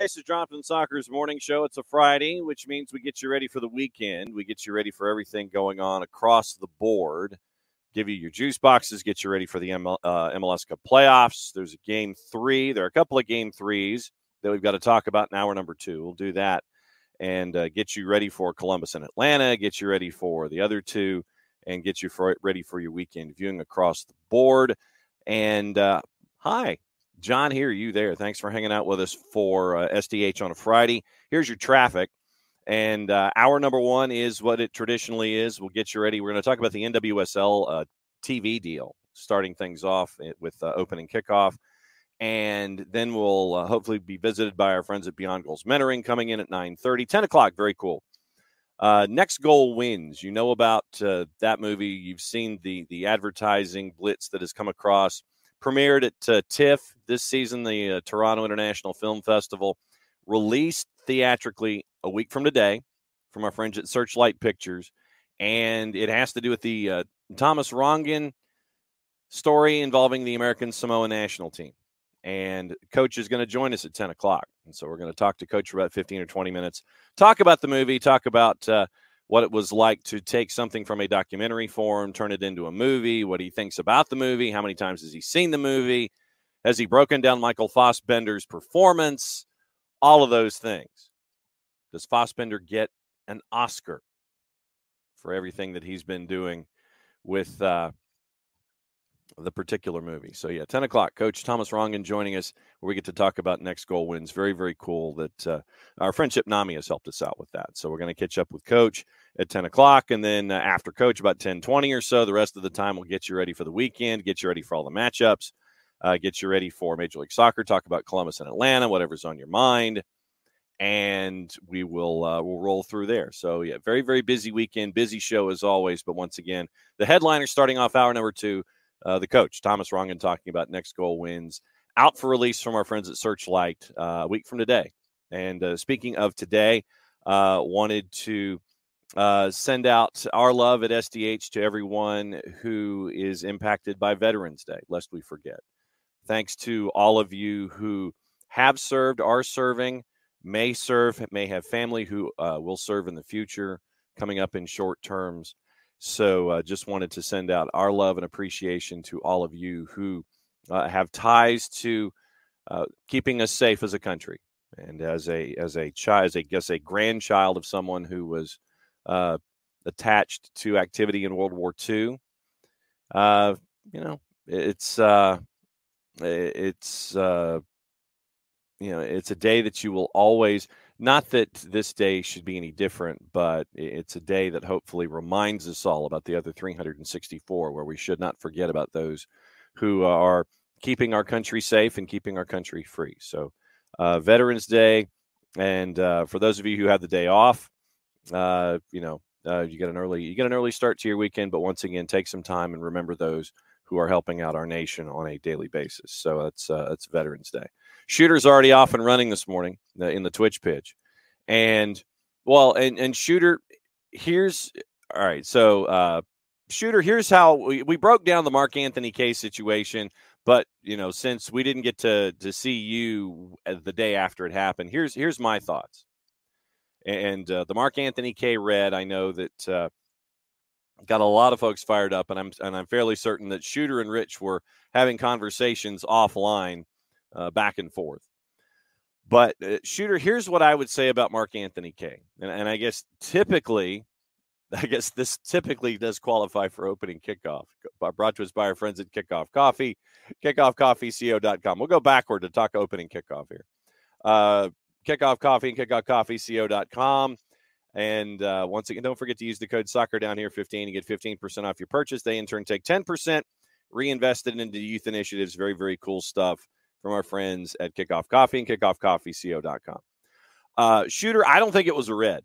This is Jonathan Soccer's morning show. It's a Friday, which means we get you ready for the weekend. We get you ready for everything going on across the board. Give you your juice boxes, get you ready for the MLS Cup playoffs. There's a game 3. There are a couple of game 3s that we've got to talk about in hour number 2. We'll do that and get you ready for Columbus and Atlanta, get you ready for the other 2, and get you ready for your weekend viewing across the board. And hi, John here, you there. Thanks for hanging out with us for SDH on a Friday. Here's your traffic. And hour number 1 is what it traditionally is. We'll get you ready. We're going to talk about the NWSL TV deal, starting things off with opening kickoff. And then we'll hopefully be visited by our friends at Beyond Goals Mentoring coming in at 9:30, 10 o'clock. Very cool. Next Goal Wins. You know about that movie. You've seen the advertising blitz that has come across. Premiered at TIFF this season, the Toronto International Film Festival. Released theatrically a week from today from our friends at Searchlight Pictures. And it has to do with the Thomas Rongen story involving the American Samoa national team. And Coach is going to join us at 10 o'clock. And so we're going to talk to Coach for about 15 or 20 minutes, talk about the movie, talk about what it was like to take something from a documentary form, turn it into a movie, what he thinks about the movie, how many times has he seen the movie, has he broken down Michael Fassbender's performance, all of those things. Does Fassbender get an Oscar for everything that he's been doing with the particular movie? So, 10 o'clock, Coach Thomas Rongen joining us, where we get to talk about Next Goal Wins. Very, very cool that our friendship NAMI has helped us out with that. So we're going to catch up with Coach at 10 o'clock, and then after Coach, about 10:20 or so, the rest of the time we'll get you ready for the weekend, get you ready for all the matchups, get you ready for Major League Soccer, talk about Columbus and Atlanta, whatever's on your mind, and we will we'll roll through there. So, very, very busy weekend, busy show as always, but once again, the headliner starting off hour number 2, the coach, Thomas Rongen, talking about Next Goal Wins, out for release from our friends at Searchlight a week from today. And speaking of today, wanted to send out our love at SDH to everyone who is impacted by Veterans Day, lest we forget. Thanks to all of you who have served, are serving, may serve, may have family who will serve in the future, coming up in short terms. So just wanted to send out our love and appreciation to all of you who have ties to keeping us safe as a country. And as a child, as a grandchild of someone who was attached to activity in World War II, it's a day that you will always. Not that this day should be any different, but it's a day that hopefully reminds us all about the other 364, where we should not forget about those who are keeping our country safe and keeping our country free. So Veterans Day, and for those of you who have the day off, you get an early start to your weekend, but once again, take some time and remember those who are helping out our nation on a daily basis. So that's Veterans Day. Shooter's already off and running this morning in the Twitch pitch. And Shooter, here's all right. So Shooter, here's how we broke down the Mark Anthony K situation. But, since we didn't get to see you the day after it happened, here's my thoughts. And the Mark Anthony K red, I know that got a lot of folks fired up, and I'm fairly certain that Shooter and Rich were having conversations offline back and forth. But Shooter, here's what I would say about Mark Anthony K. And I guess this typically does qualify for opening kickoff. Brought to us by our friends at Kickoff Coffee, kickoffcoffeeco.com. We'll go backward to talk opening kickoff here. Kickoff Coffee and kickoffcoffeeco.com. And once again, don't forget to use the code SOCCERDOWNHERE15 to get 15% off your purchase. They in turn take 10%, reinvested into youth initiatives. Very, very cool stuff from our friends at Kickoff Coffee and kickoffcoffeeco.com. Shooter, I don't think it was a red.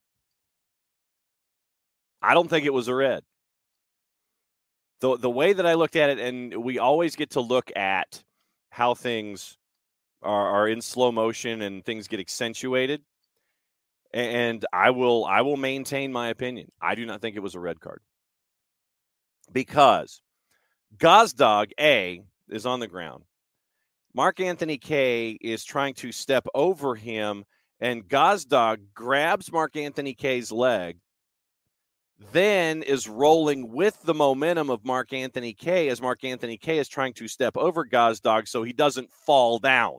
The way that I looked at it, and we always get to look at how things are in slow motion and things get accentuated. And I will maintain my opinion. I do not think it was a red card. Because Gazdag, A, is on the ground. Mark Anthony K is trying to step over him And Gazdag grabs Mark Anthony Kaye's leg, then is rolling with the momentum of Mark Anthony Kaye as Mark Anthony Kaye is trying to step over Gazdag so he doesn't fall down.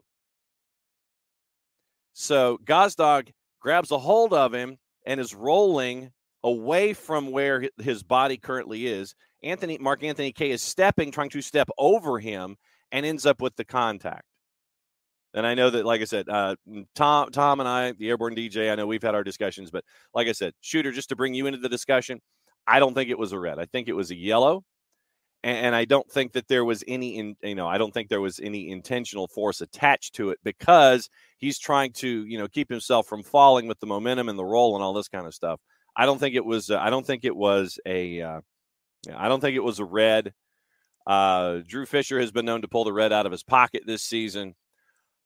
So Gazdag grabs a hold of him and is rolling away from where his body currently is. Mark Anthony Kaye is trying to step over him, and ends up with the contact. And I know that, like I said, Tom and I, the Airborne DJ, I know we've had our discussions, but like I said, Shooter, just to bring you into the discussion, I don't think it was a red. I think it was a yellow, and I don't think that there was any intentional force attached to it, because he's trying to keep himself from falling with the momentum and the roll and all this kind of stuff. I don't think it was a red. Drew Fisher has been known to pull the red out of his pocket this season.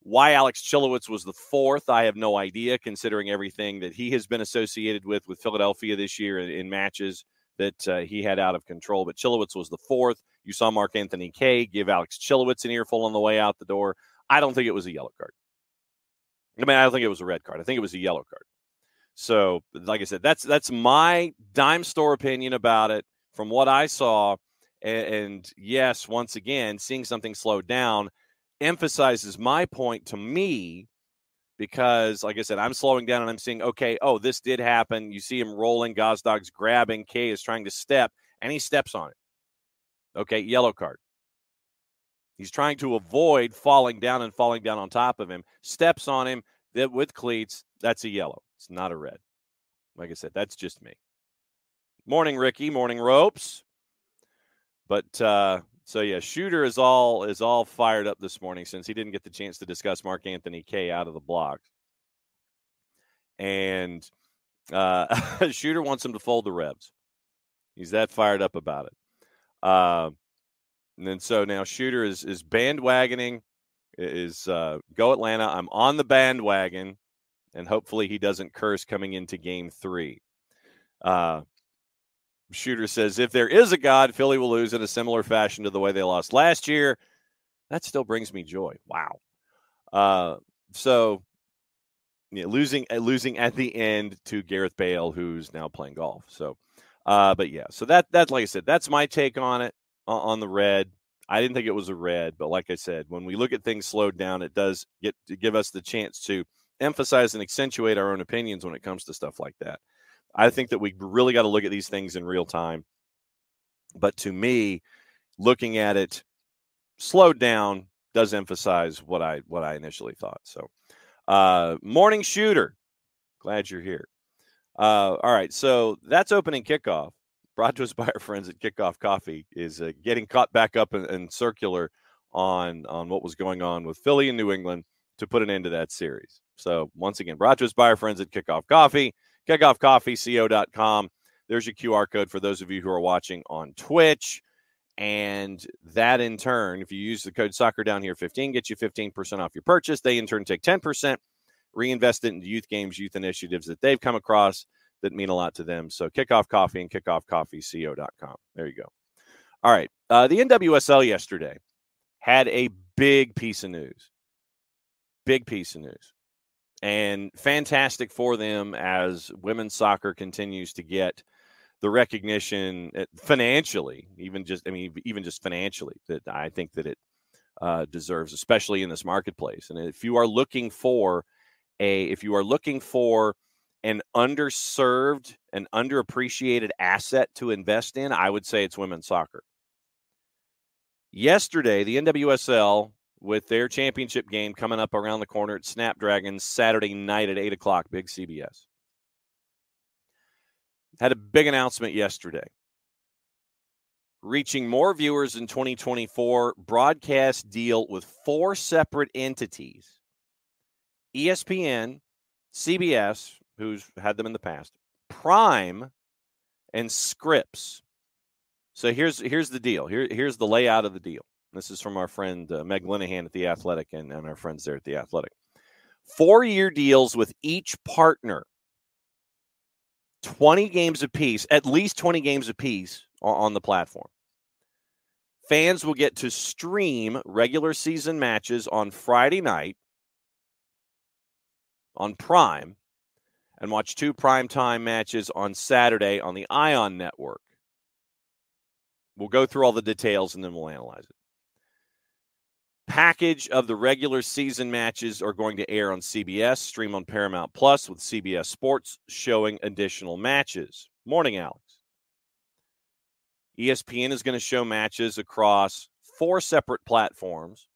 Why Alex Chilowitz was the fourth, I have no idea, considering everything that he has been associated with Philadelphia this year in matches that he had out of control. But Chilowitz was the fourth. You saw Mark Anthony Kaye give Alex Chilowitz an earful on the way out the door. I don't think it was a yellow card. I don't think it was a red card. I think it was a yellow card. So, like I said, that's my dime store opinion about it from what I saw. And yes, once again, seeing something slowed down emphasizes my point to me, because, like I said, I'm slowing down and I'm seeing, okay, this did happen. You see him rolling, Gazdag's grabbing, Kaye is trying to step, and he steps on it. Okay, yellow card. He's trying to avoid falling down on top of him, steps on him with cleats. That's a yellow. It's not a red. Like I said, that's just me. Morning, Ricky. Morning, Ropes. But so yeah, Shooter is all fired up this morning since he didn't get the chance to discuss Mark Anthony Kaye out of the block. And Shooter wants him to fold the Revs. He's that fired up about it. And then so now Shooter is bandwagoning, go Atlanta. I'm on the bandwagon, and hopefully he doesn't curse coming into Game 3. Shooter says, if there is a God, Philly will lose in a similar fashion to the way they lost last year. That still brings me joy. Wow. So yeah, losing at the end to Gareth Bale, who's now playing golf. So, but yeah, so that like I said, that's my take on it, on the red. I didn't think it was a red, but like I said, when we look at things slowed down, it does get to give us the chance to emphasize and accentuate our own opinions when it comes to stuff like that. I think that we really got to look at these things in real time. But to me, looking at it slowed down does emphasize what I initially thought. So, morning, Shooter. Glad you're here. All right, so that's opening kickoff. Brought to us by our friends at Kickoff Coffee, is getting caught back up and circular on what was going on with Philly and New England to put an end to that series. So once again, brought to us by our friends at Kickoff Coffee, kickoffcoffeeco.com. There's your QR code for those of you who are watching on Twitch. And that in turn, if you use the code soccer down here 15, gets you 15% off your purchase. They in turn take 10%, reinvest it into youth games, youth initiatives that they've come across that mean a lot to them. So Kickoff Coffee and kickoffcoffeeco.com. There you go. All right. The NWSL yesterday had a big piece of news. Big piece of news. And fantastic for them as women's soccer continues to get the recognition financially, even just financially, that I think that it deserves, especially in this marketplace. And if you are looking for an underserved and underappreciated asset to invest in, I would say it's women's soccer. Yesterday, the NWSL, with their championship game coming up around the corner at Snapdragon Saturday night at 8 o'clock, big CBS, had a big announcement yesterday. Reaching more viewers in 2024, broadcast deal with 4 separate entities: ESPN, CBS, who's had them in the past, Prime, and Scripps. So here's the deal. Here's the layout of the deal. This is from our friend Meg Linehan at The Athletic and our friends there at The Athletic. 4-year deals with each partner. 20 games apiece, at least 20 games apiece on the platform. Fans will get to stream regular season matches on Friday night on Prime and watch 2 primetime matches on Saturday on the Ion Network. We'll go through all the details and then we'll analyze it. Package of the regular season matches are going to air on CBS, stream on Paramount Plus with CBS Sports showing additional matches. Morning, Alex. ESPN is going to show matches across 4 separate platforms,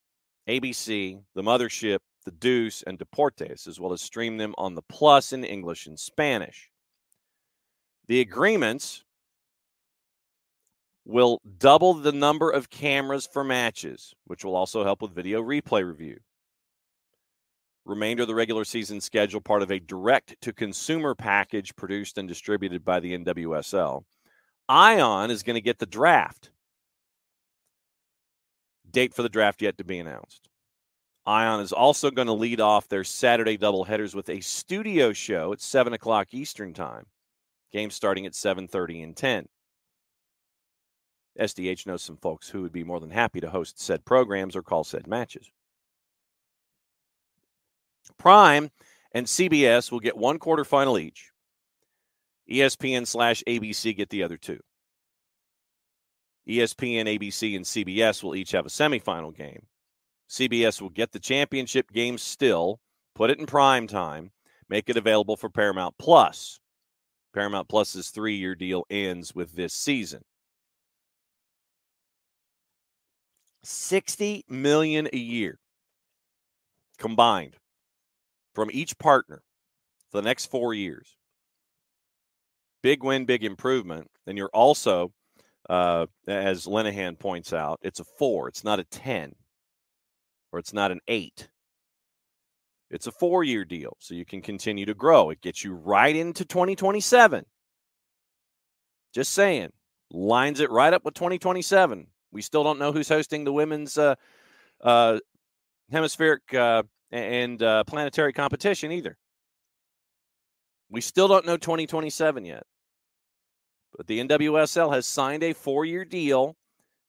ABC, The Mothership, The Deuce, and Deportes, as well as stream them on the Plus in English and Spanish. The agreements will double the number of cameras for matches, which will also help with video replay review. Remainder of the regular season schedule, part of a direct-to-consumer package produced and distributed by the NWSL. Ion is going to get the draft. Date for the draft yet to be announced. Ion is also going to lead off their Saturday doubleheaders with a studio show at 7 o'clock Eastern Time. Game starting at 7:30 and 10. SDH knows some folks who would be more than happy to host said programs or call said matches. Prime and CBS will get 1 quarterfinal each. ESPN/ABC get the other 2. ESPN, ABC, and CBS will each have a semifinal game. CBS will get the championship game still, put it in prime time, make it available for Paramount Plus. Paramount Plus's 3-year deal ends with this season. $60 million a year combined from each partner for the next 4 years. Big win, big improvement. And you're also, as Linehan points out, it's a 4. It's not a 10. Or it's not an 8. It's a 4-year deal, so you can continue to grow. It gets you right into 2027. Just saying. Lines it right up with 2027. We still don't know who's hosting the women's hemispheric and planetary competition either. We still don't know 2027 yet. But the NWSL has signed a 4-year deal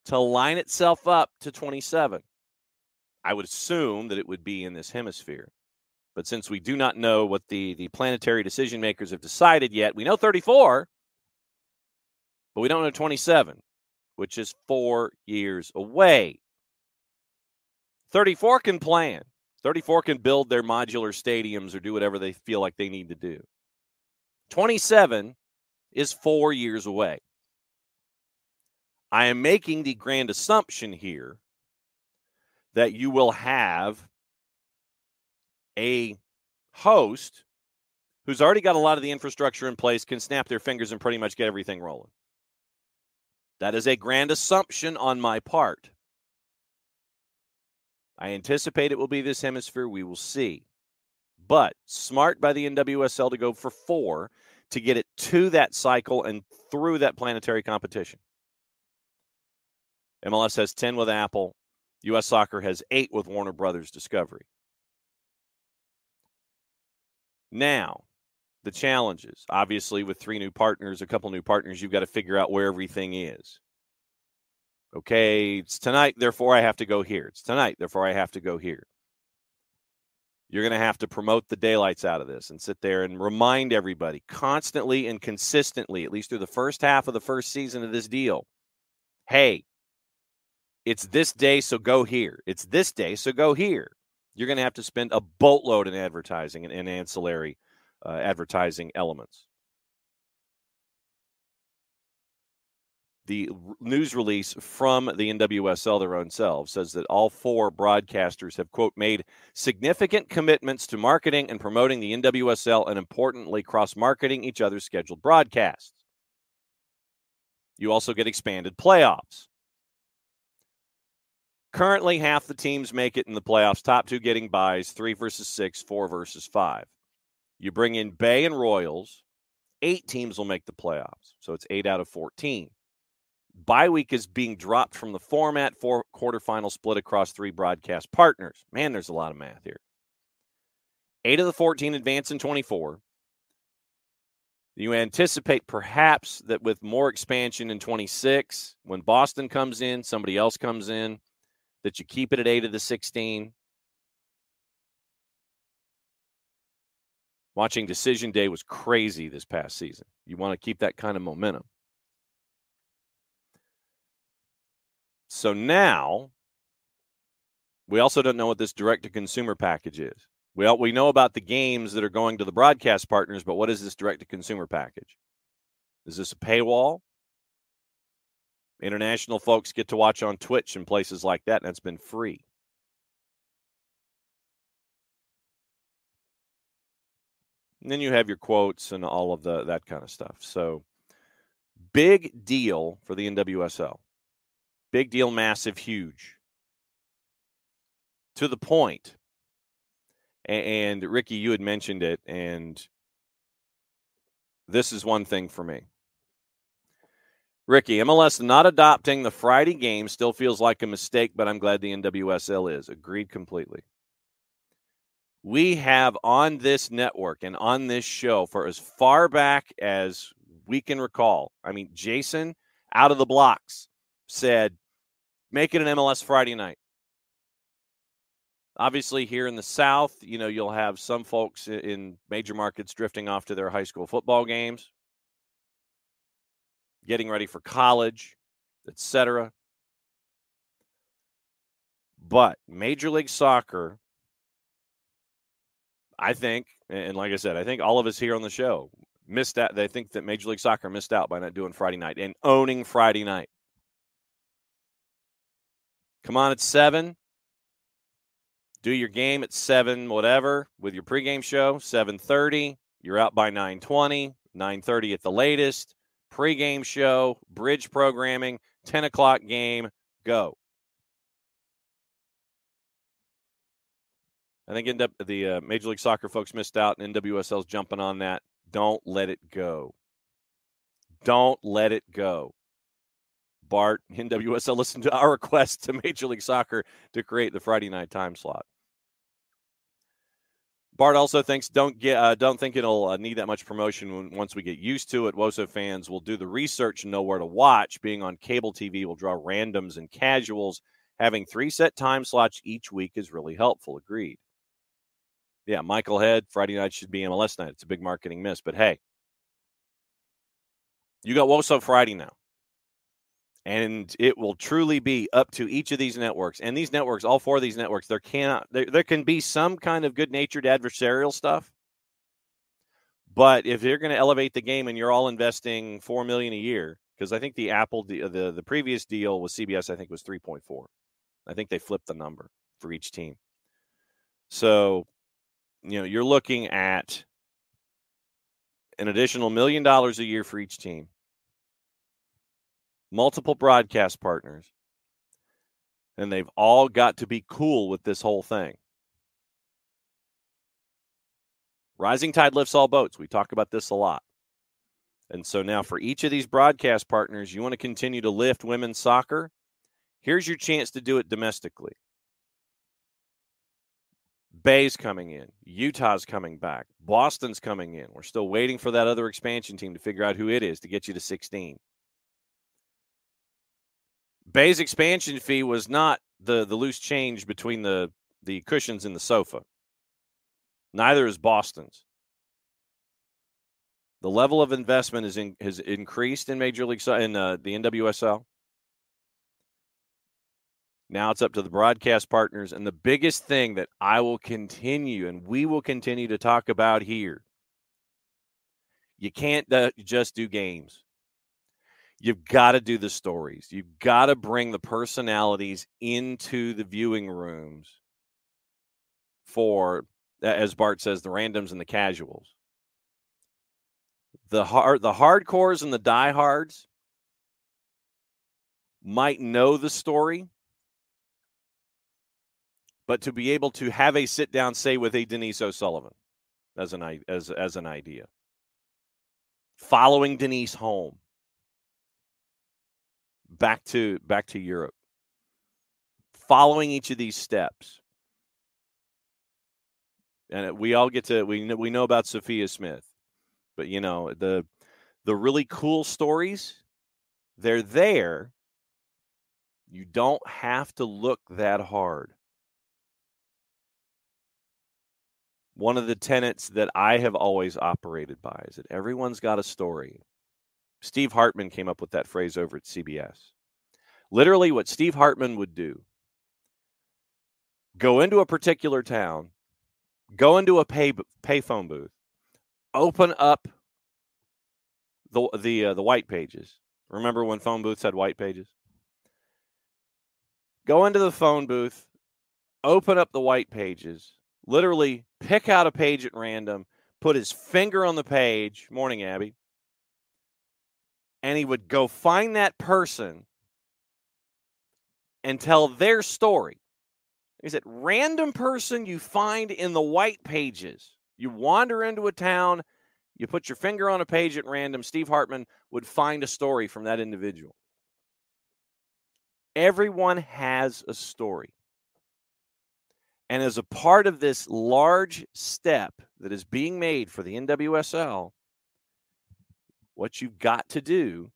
to line itself up to 27. I would assume that it would be in this hemisphere. But since we do not know what the planetary decision makers have decided yet, we know 34, but we don't know 27, which is 4 years away. 34 can plan. 34 can build their modular stadiums or do whatever they feel like they need to do. 27 is 4 years away. I am making the grand assumption here that you will have a host who's already got a lot of the infrastructure in place, can snap their fingers and pretty much get everything rolling. That is a grand assumption on my part. I anticipate it will be this hemisphere. We will see. But smart by the NWSL to go for 4 to get it to that cycle and through that planetary competition. MLS has 10 with Apple. U.S. Soccer has 8 with Warner Brothers Discovery. Now, the challenges. Obviously, with 3 new partners, a couple new partners, you've got to figure out where everything is. Okay, it's tonight, therefore I have to go here. It's tonight, therefore I have to go here. You're going to have to promote the daylights out of this and sit there and remind everybody constantly and consistently, at least through the first half of the first season of this deal, hey, it's this day, so go here. It's this day, so go here. You're going to have to spend a boatload in advertising and ancillary advertising elements. The news release from the NWSL, their own selves, says that all 4 broadcasters have, quote, made significant commitments to marketing and promoting the NWSL and, importantly, cross-marketing each other's scheduled broadcasts. You also get expanded playoffs. Currently, half the teams make it in the playoffs, top 2 getting byes, 3 versus 6, 4 versus 5. You bring in Bay and Royals, 8 teams will make the playoffs, so it's 8 out of 14. Bye week is being dropped from the format, 4 quarterfinal split across 3 broadcast partners. Man, there's a lot of math here. 8 of the 14 advance in 24. You anticipate perhaps that with more expansion in 26, when Boston comes in, somebody else comes in, that you keep it at 8 of the 16. Watching Decision Day was crazy this past season. You want to keep that kind of momentum. So now, we also don't know what this direct-to-consumer package is. We know about the games that are going to the broadcast partners, but what is this direct-to-consumer package? Is this a paywall? International folks get to watch on Twitch and places like that, and it's been free. And then you have your quotes and all of that kind of stuff. So, big deal for the NWSL. Big deal, massive, huge. To the point. And Ricky, you had mentioned it, and this is one thing for me. Ricky, MLS not adopting the Friday game still feels like a mistake, but I'm glad the NWSL is. Agreed completely. We have on this network and on this show for as far back as we can recall. I mean, Jason out of the blocks said, make it an MLS Friday night. Obviously, here in the South, you'll have some folks in major markets drifting off to their high school football games, getting ready for college, etc. But Major League Soccer, I think, and like I said, I think all of us here on the show missed out. They think that Major League Soccer missed out by not doing Friday night and owning Friday night. Come on at 7. Do your game at 7, whatever, with your pregame show, 7:30. You're out by 9:20, 9:30 at the latest. Pregame show, bridge programming, 10 o'clock game, go. I think the Major League Soccer folks missed out, and NWSL's jumping on that. Don't let it go. Don't let it go. Bart, NWSL, listen to our request to Major League Soccer to create the Friday night time slot. Bart also thinks don't think it'll need that much promotion once we get used to it. WOSO fans will do the research and know where to watch. Being on cable TV will draw randoms and casuals. Having 3 set time slots each week is really helpful. Agreed. Yeah, Michael Head, Friday night should be MLS night. It's a big marketing miss. But, hey, you got WOSO Friday now. And it will truly be up to each of these networks. And these networks, all 4 of these networks, there can be some kind of good-natured adversarial stuff. But if you're going to elevate the game and you're all investing $4 million a year, because I think the previous deal with CBS, I think was 3.4. I think they flipped the number for each team. So, you're looking at an additional $1 million a year for each team. Multiple broadcast partners, and they've all got to be cool with this whole thing. Rising tide lifts all boats. We talk about this a lot. And so now for each of these broadcast partners, you want to continue to lift women's soccer, here's your chance to do it domestically. Bay's coming in. Utah's coming back. Boston's coming in. We're still waiting for that other expansion team to figure out who it is to get you to 16. Bay's expansion fee was not the loose change between the cushions in the sofa. Neither is Boston's. The level of investment has increased in Major League in the NWSL. Now it's up to the broadcast partners. And the biggest thing that I will continue and we will continue to talk about here, you can't just do games. You've got to do the stories. You've got to bring the personalities into the viewing rooms for, as Bart says, the randoms and the casuals. The hardcores and the diehards might know the story, but to be able to have a sit down, say, with a Denise O'Sullivan as an idea, following Denise home. Back to Europe, following each of these steps, and we all get to we know about Sophia Smith, but the really cool stories, they're there. You don't have to look that hard. one of the tenets that I have always operated by is that everyone's got a story. Steve Hartman came up with that phrase over at CBS. Literally what Steve Hartman would do, go into a particular town, go into a payphone booth, open up the white pages. Remember when phone booths had white pages? Go into the phone booth, open up the white pages, literally pick out a page at random, put his finger on the page, morning, Abby, and he would go find that person and tell their story. He said, random person you find in the white pages. You wander into a town, you put your finger on a page at random, Steve Hartman would find a story from that individual. Everyone has a story. And as a part of this large step that is being made for the NWSL, what you've got to do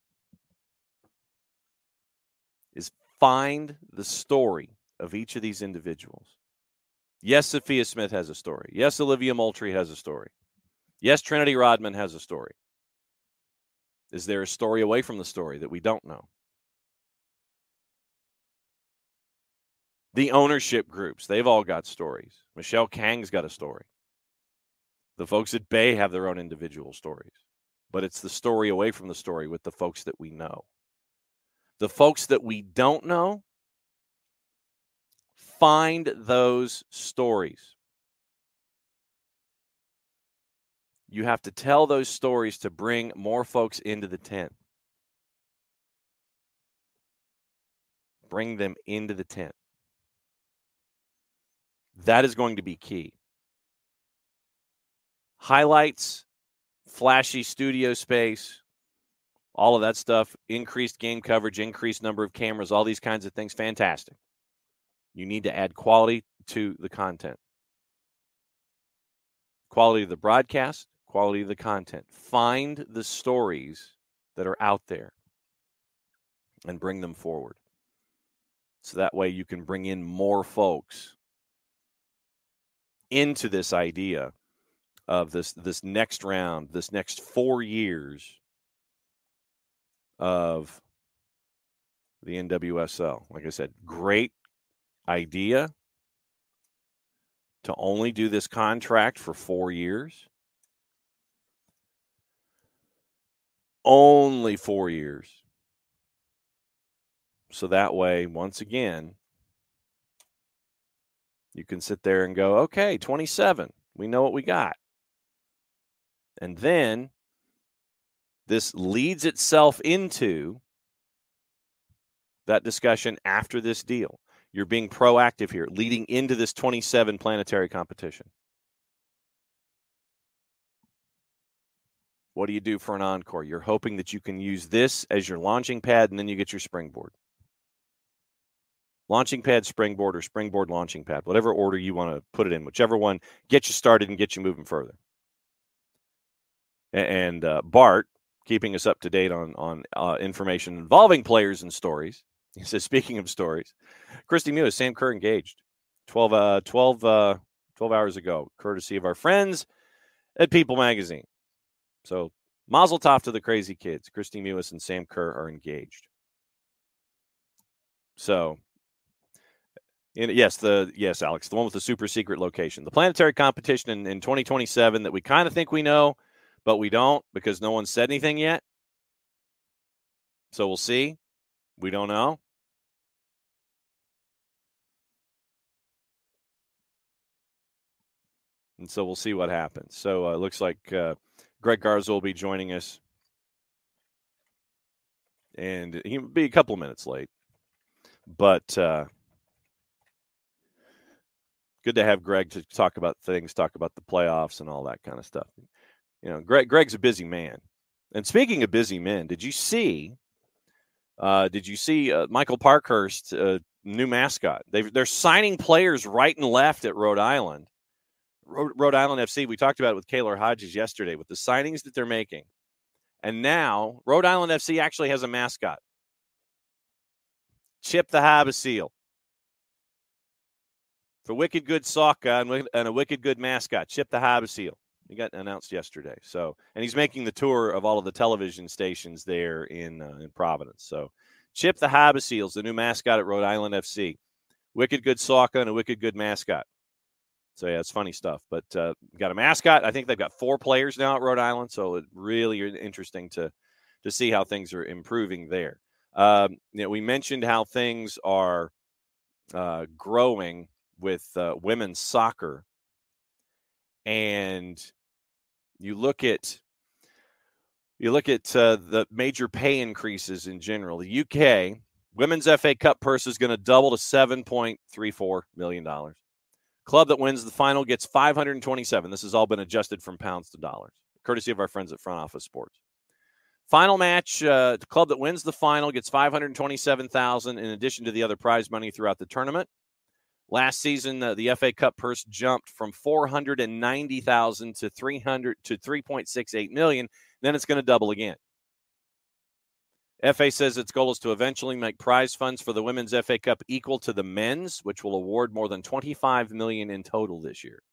is find the story of each of these individuals. Yes, Sophia Smith has a story. Yes, Olivia Moultrie has a story. Yes, Trinity Rodman has a story. Is there a story away from the story that we don't know? The ownership groups, they've all got stories. Michelle Kang's got a story. The folks at Bay have their own individual stories. But it's the story away from the story with the folks that we know. The folks that we don't know, find those stories. You have to tell those stories to bring more folks into the tent. Bring them into the tent. That is going to be key. Highlights, flashy studio space, all of that stuff, increased game coverage, increased number of cameras, all these kinds of things, fantastic. You need to add quality to the content. Quality of the broadcast, quality of the content. Find the stories that are out there and bring them forward. So that way you can bring in more folks into this idea of this next round, this next 4 years of the NWSL. Like I said, great idea to only do this contract for 4 years. Only 4 years. So that way, once again, you can sit there and go, okay, 27, we know what we got. And then this leads itself into that discussion after this deal. You're being proactive here, leading into this 27 planetary competition. What do you do for an encore? You're hoping that you can use this as your launching pad, and then you get your springboard. Launching pad, springboard, or springboard, launching pad, whatever order you want to put it in, whichever one gets you started and gets you moving further. And Bart, keeping us up to date on information involving players and stories. He says, speaking of stories, Christy Mewis, Sam Kerr engaged 12 hours ago, courtesy of our friends at People Magazine. So mazel tov to the crazy kids. Christy Mewis and Sam Kerr are engaged. So, yes, Alex, the one with the super secret location. The planetary competition in 2027 that we kind of think we know, but we don't because no one said anything yet. So we'll see. We don't know. And so we'll see what happens. So it looks like Greg Garza will be joining us. And he'll be a couple of minutes late. But good to have Greg to talk about things, talk about the playoffs and all that kind of stuff. You know, Greg's a busy man. And speaking of busy men, did you see Michael Parkhurst's new mascot? They're signing players right and left at Rhode Island. Rhode Island FC, we talked about it with Kaylor Hodges yesterday with the signings that they're making. And now Rhode Island FC actually has a mascot. Chip the Habaseel. for wicked good soccer and a wicked good mascot, Chip the Haberseal. He got announced yesterday. So, and he's making the tour of all of the television stations there in Providence. So, Chip the Haberseal's the new mascot at Rhode Island FC. Wicked good soccer and a wicked good mascot. So, yeah, it's funny stuff. But got a mascot. I think they've got 4 players now at Rhode Island. So, it really is interesting to see how things are improving there. We mentioned how things are growing with women's soccer. And you look at the major pay increases in general. The UK Women's FA Cup purse is going to double to $7.34 million. Club that wins the final gets $527. This has all been adjusted from pounds to dollars, courtesy of our friends at Front Office Sports. Final match, the club that wins the final gets $527,000 in addition to the other prize money throughout the tournament. Last season, the FA Cup purse jumped from $490,000 to $3.68 million. Then it's going to double again. FA says its goal is to eventually make prize funds for the Women's FA Cup equal to the men's, which will award more than $25 million in total this year.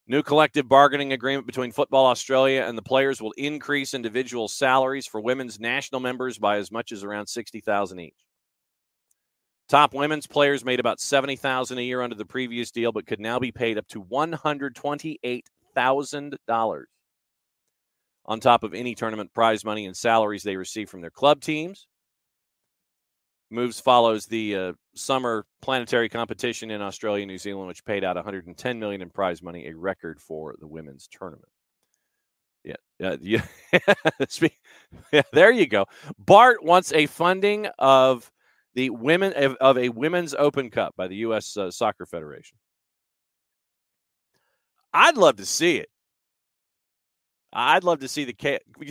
New collective bargaining agreement between Football Australia and the players will increase individual salaries for women's national members by as much as around $60,000 each. Top women's players made about $70,000 a year under the previous deal, but could now be paid up to $128,000 on top of any tournament prize money and salaries they receive from their club teams. Moves follows the summer planetary competition in Australia and New Zealand, which paid out $110 million in prize money, a record for the women's tournament. Yeah. There you go. Bart wants a funding of the women of a women's Open Cup by the U.S. Soccer Federation. I'd love to see it. I'd love to see you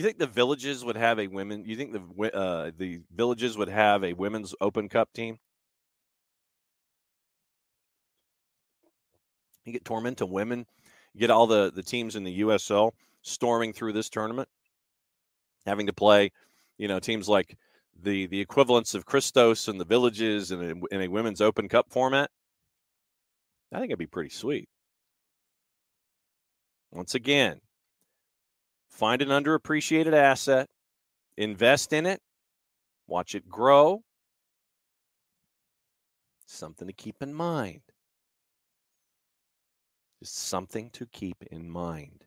think the Villages would have a women? You think the Villages would have a women's Open Cup team? You get Tormenta women, you get all the teams in the USL storming through this tournament, having to play, teams like the equivalents of Christos and the Villages in a women's Open Cup format. I think it'd be pretty sweet. Once again, find an underappreciated asset, invest in it, watch it grow. Something to keep in mind. Just something to keep in mind.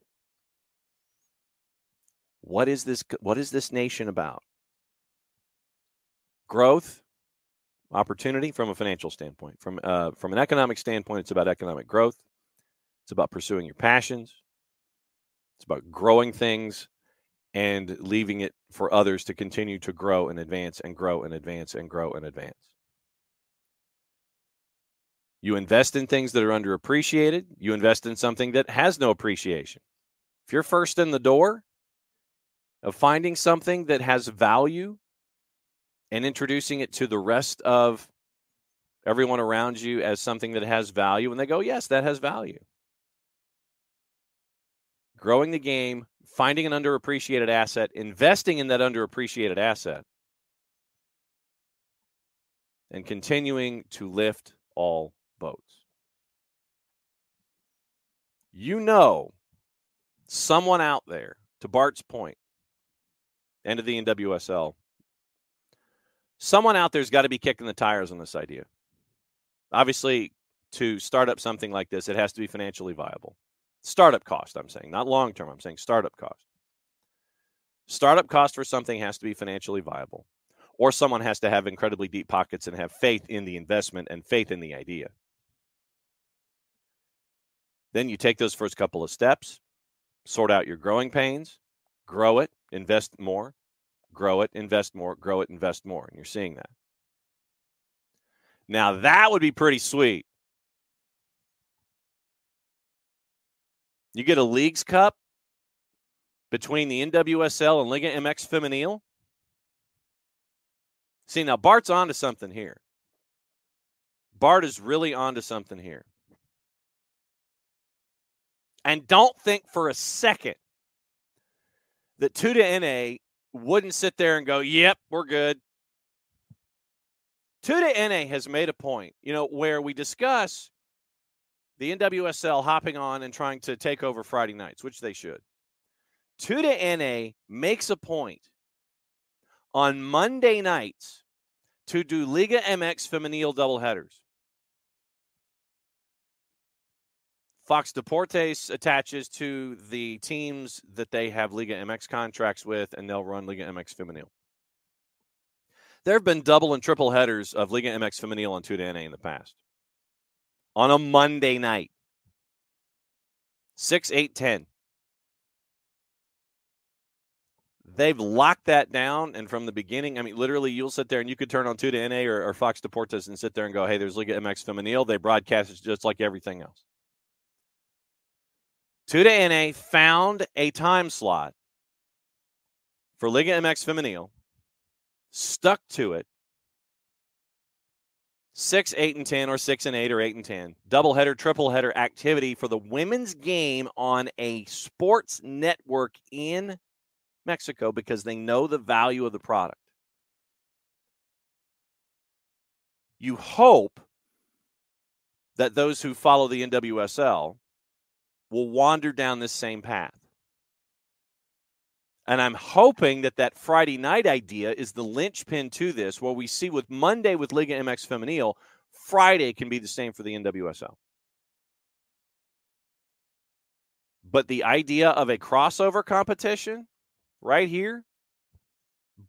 What is this nation about? Growth, opportunity from a financial standpoint. From an economic standpoint, it's about economic growth. It's about pursuing your passions. It's about growing things and leaving it for others to continue to grow and advance and grow and advance and grow and advance. You invest in things that are underappreciated. You invest in something that has no appreciation. If you're first in the door of finding something that has value and introducing it to the rest of everyone around you as something that has value, and they go, yes, that has value. Growing the game, finding an underappreciated asset, investing in that underappreciated asset, and continuing to lift all boats. Someone out there, to Bart's point, end of the NWSL, someone out there's got to be kicking the tires on this idea. Obviously, to start up something like this, it has to be financially viable. Startup cost, I'm saying, not long-term. I'm saying startup cost. Startup cost for something has to be financially viable, or someone has to have incredibly deep pockets and have faith in the investment and faith in the idea. Then you take those first couple of steps, sort out your growing pains, grow it, invest more, grow it, invest more, grow it, invest more. And you're seeing that. Now, that would be pretty sweet. You get a Leagues Cup between the NWSL and Liga MX Femenil. See, now Bart's onto something here. Bart is really onto something here. And don't think for a second that Tuda NA wouldn't sit there and go, yep, we're good. Tuda NA has made a point, where we discuss the NWSL hopping on and trying to take over Friday nights, which they should. 2NA makes a point on Monday nights to do Liga MX Femenil doubleheaders. Fox Deportes attaches to the teams that they have Liga MX contracts with, and they'll run Liga MX Femenil. There have been double and triple headers of Liga MX Femenil on 2NA in the past. On a Monday night. 6, 8, 10. They've locked that down, and from the beginning, I mean, literally, you'll sit there and you could turn on 2NA or Fox Deportes and sit there and go, hey, there's Liga MX Femenil. They broadcast it just like everything else. 2NA found a time slot for Liga MX Femenil, stuck to it. 6, 8, and 10, or 6 and 8, or 8 and 10. Doubleheader, tripleheader activity for the women's game on a sports network in Mexico because they know the value of the product. You hope that those who follow the NWSL will wander down this same path. And I'm hoping that that Friday night idea is the linchpin to this, where we see with Monday with Liga MX Femenil, Friday can be the same for the NWSL. But the idea of a crossover competition right here,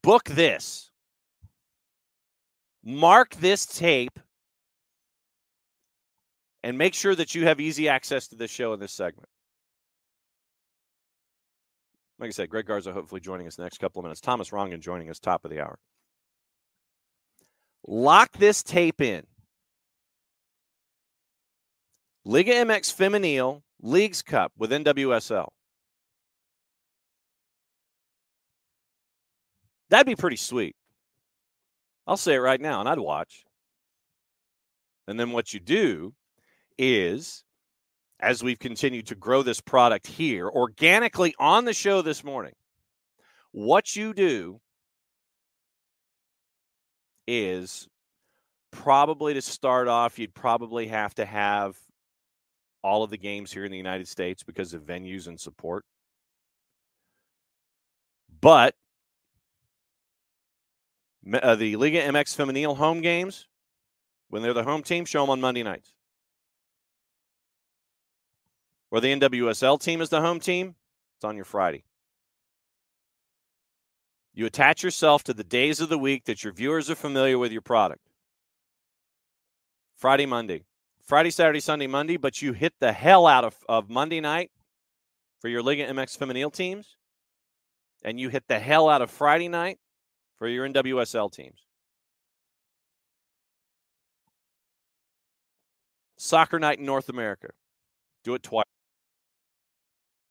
book this. Mark this tape and make sure that you have easy access to this show in this segment. Like I said, Greg Garza hopefully joining us the next couple of minutes. Thomas Rongen joining us top of the hour. Lock this tape in. Liga MX Femenil Leagues Cup with NWSL. That'd be pretty sweet. I'll say it right now, and I'd watch. And then what you do is, as we've continued to grow this product here organically on the show this morning, what you do is probably to start off, you'd probably have to have all of the games here in the United States because of venues and support. But the Liga MX Femenil home games, when they're the home team, show them on Monday nights. Where the NWSL team is the home team, it's on your Friday. You attach yourself to the days of the week that your viewers are familiar with your product. Friday, Monday. Friday, Saturday, Sunday, Monday, but you hit the hell out of Monday night for your Liga MX Femenil teams, and you hit the hell out of Friday night for your NWSL teams. Soccer night in North America. Do it twice.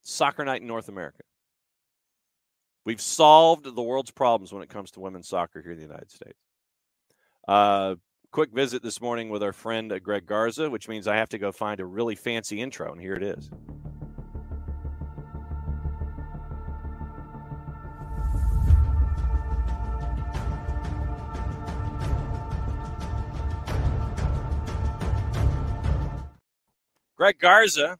Soccer night in North America. We've solved the world's problems when it comes to women's soccer here in the United States. Quick visit this morning with our friend Greg Garza, which means I have to go find a really fancy intro, and here it is. Greg Garza.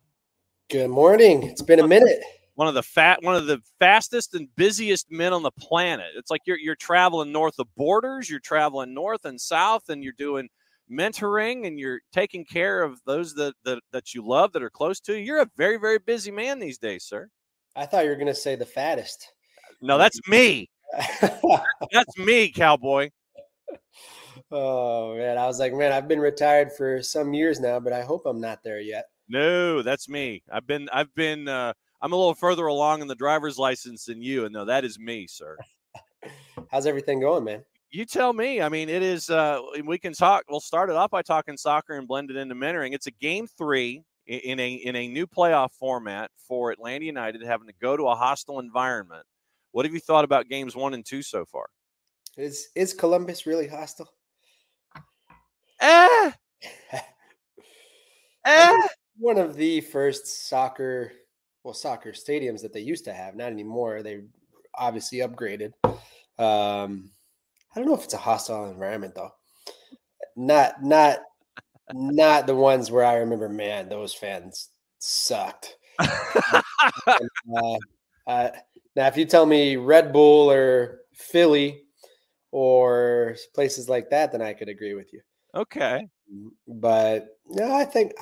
Good morning. It's been a minute. One of the fastest and busiest men on the planet. It's like you're traveling north of borders, you're traveling north and south, and you're doing mentoring, and you're taking care of those that you love that are close to you. You're a very, very busy man these days, sir. I thought you were going to say the fattest. No, that's me. That's me, cowboy. Oh man, I was like, man, I've been retired for some years now, but I hope I'm not there yet. No, that's me. I'm a little further along in the driver's license than you, and no, that is me, sir. How's everything going, man? You tell me. I mean, it is. We can talk. We'll start it off by talking soccer and blend it into mentoring. It's a game 3 in a new playoff format for Atlanta United, having to go to a hostile environment. What have you thought about games 1 and 2 so far? Is Columbus really hostile? One of the first soccer stadiums that they used to have, not anymore. They obviously upgraded. I don't know if it's a hostile environment though. Not Not the ones where I remember, man, those fans sucked. And, now, if you tell me Red Bull or Philly or places like that, then I could agree with you. Okay. But no, I think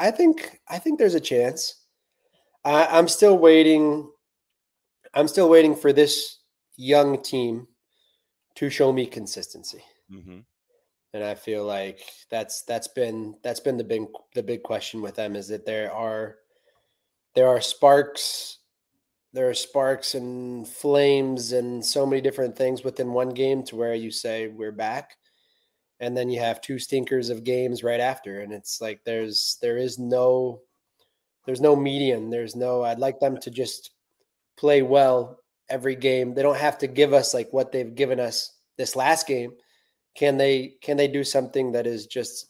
there's a chance. I'm still waiting. I'm still waiting for this young team to show me consistency. Mm-hmm. And I feel like that's been the big question with them, is that there are sparks and flames and so many different things within one game to where you say we're back, and then you have two stinkers of games right after, and it's like there's no median. There's no, I'd like them to just play well every game. They don't have to give us like what they've given us this last game. Can they do something that is just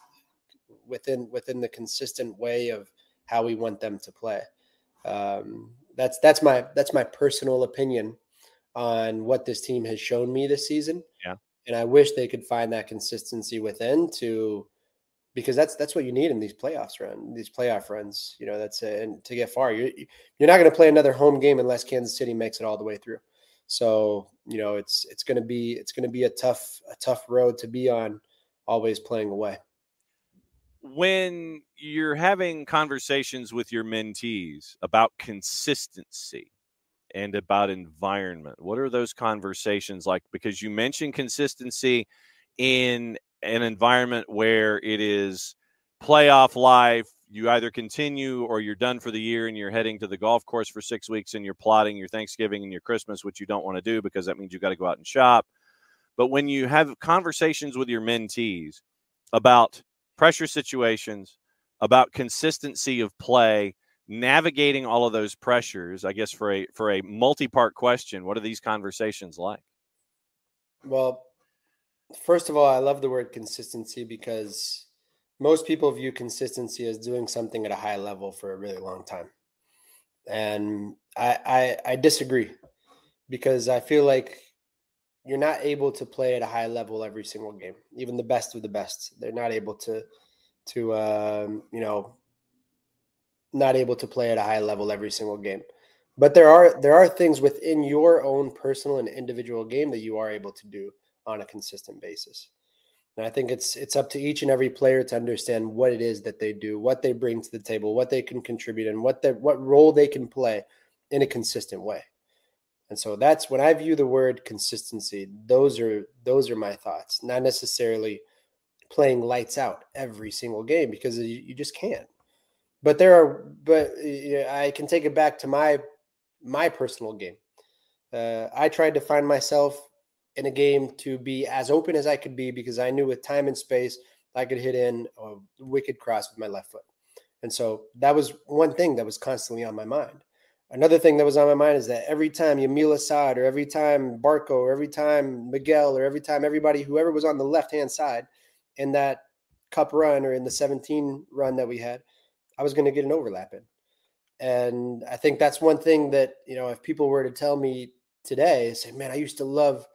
within the consistent way of how we want them to play? That's my personal opinion on what this team has shown me this season. Yeah. And I wish they could find that consistency within, because that's what you need in these playoff runs. That's it. And to get far, you're not going to play another home game unless Kansas City makes it all the way through. So it's going to be a tough road to be on, always playing away. When you're having conversations with your mentees about consistency and about environment, what are those conversations like? Because you mentioned consistency in an environment where it is playoff life. You either continue or you're done for the year and you're heading to the golf course for 6 weeks and you're plotting your Thanksgiving and your Christmas, which you don't want to do because that means you got to go out and shop. But when you have conversations with your mentees about pressure situations, about consistency of play, navigating all of those pressures, I guess for a multi-part question, what are these conversations like? Well, first of all, I love the word consistency, because most people view consistency as doing something at a high level for a really long time. And I disagree, because I feel like you're not able to play at a high level every single game. Even the best of the best, they're not able to not able to play at a high level every single game. But there are things within your own personal and individual game that you are able to do on a consistent basis. And I think it's up to each and every player to understand what it is that they do, what they bring to the table, what they can contribute, and what role they can play in a consistent way. And so that's when I view the word consistency. Those are my thoughts. Not necessarily playing lights out every single game, because you just can't. But I can take it back to my personal game. I tried to find myself in a game to be as open as I could be, because I knew with time and space I could hit in a wicked cross with my left foot. And so that was one thing that was constantly on my mind. Another thing that was on my mind is that every time Yamil Assad, or every time Barco, or every time Miguel, or every time whoever was on the left-hand side in that cup run or in the 17 run that we had, I was going to get an overlap in. And I think that's one thing that, if people were to tell me today, say, man, I used to love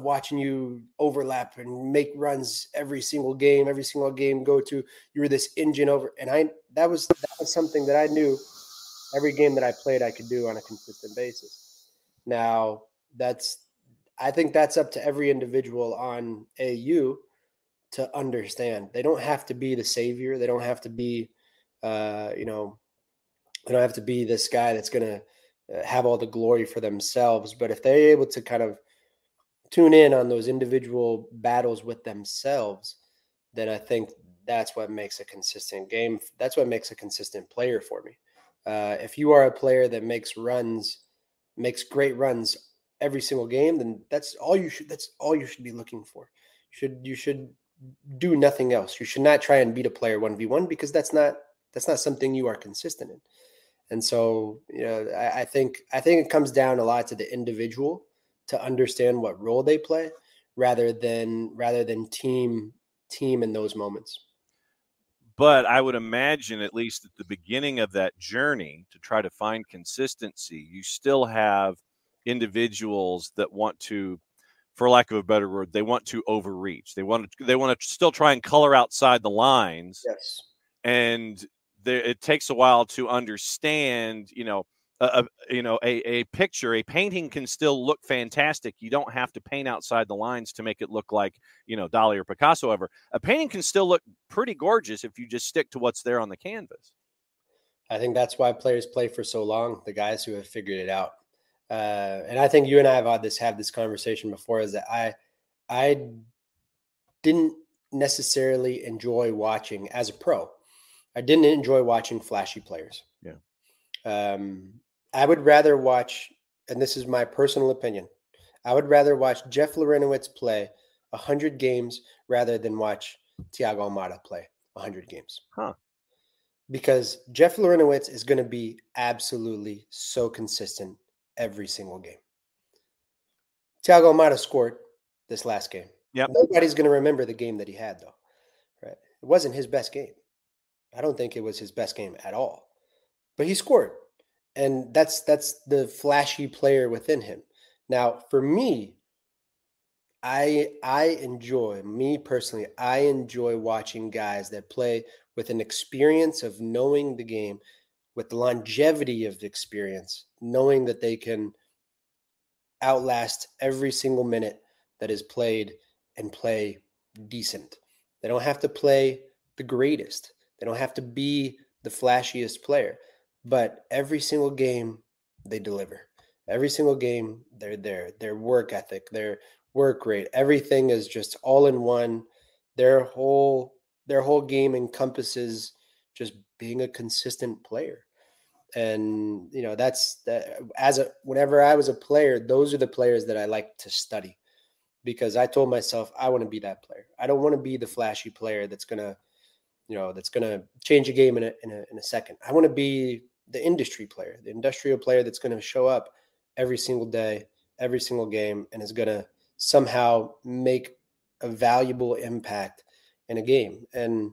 watching you overlap and make runs every single game go to, you were this engine over. And that was something that I knew every game that I played I could do on a consistent basis. Now, I think that's up to every individual on AU to understand. They don't have to be the savior. They don't have to be, they don't have to be this guy that's going to have all the glory for themselves. But if they're able to kind of tune in on those individual battles with themselves, then I think that's what makes a consistent game. That's what makes a consistent player for me. If you are a player that makes great runs every single game, then that's all you should be looking for. You should do nothing else. You should not try and beat a player 1v1, because that's not something you are consistent in. And so, I think it comes down a lot to the individual to understand what role they play, rather than team in those moments. But I would imagine, at least at the beginning of that journey to try to find consistency, you still have individuals that want to, for lack of a better word, they want to overreach. They want to still try and color outside the lines. Yes. And it takes a while to understand, a picture, a painting can still look fantastic. You don't have to paint outside the lines to make it look like, Dali or Picasso ever. A painting can still look pretty gorgeous if you just stick to what's there on the canvas. I think that's why players play for so long, the guys who have figured it out. And I think you and I have had this conversation before, is that I didn't necessarily enjoy watching as a pro. I didn't enjoy watching flashy players. Yeah. I would rather watch, and this is my personal opinion, I would rather watch Jeff Lorenowitz play 100 games rather than watch Thiago Almada play 100 games. Huh. Because Jeff Lorenowitz is going to be absolutely so consistent every single game. Thiago Almada scored this last game. Yep. Nobody's going to remember the game that he had, though. Right? It wasn't his best game. I don't think it was his best game at all. But he scored. And that's the flashy player within him. Now, for me, I enjoy watching guys that play with an experience of knowing the game, with the longevity of the experience, knowing that they can outlast every single minute that is played and play decent. They don't have to play the greatest. They don't have to be the flashiest player, but every single game they deliver. Every single game they're there. Their work ethic, their work rate, everything is just all in one. Their whole game encompasses just being a consistent player. And whenever I was a player, those are the players that I like to study, because I told myself I want to be that player. I don't want to be the flashy player that's gonna change a game in a second. I want to be the industry player, the industrial player that's going to show up every single day, every single game, and is going to somehow make a valuable impact in a game. And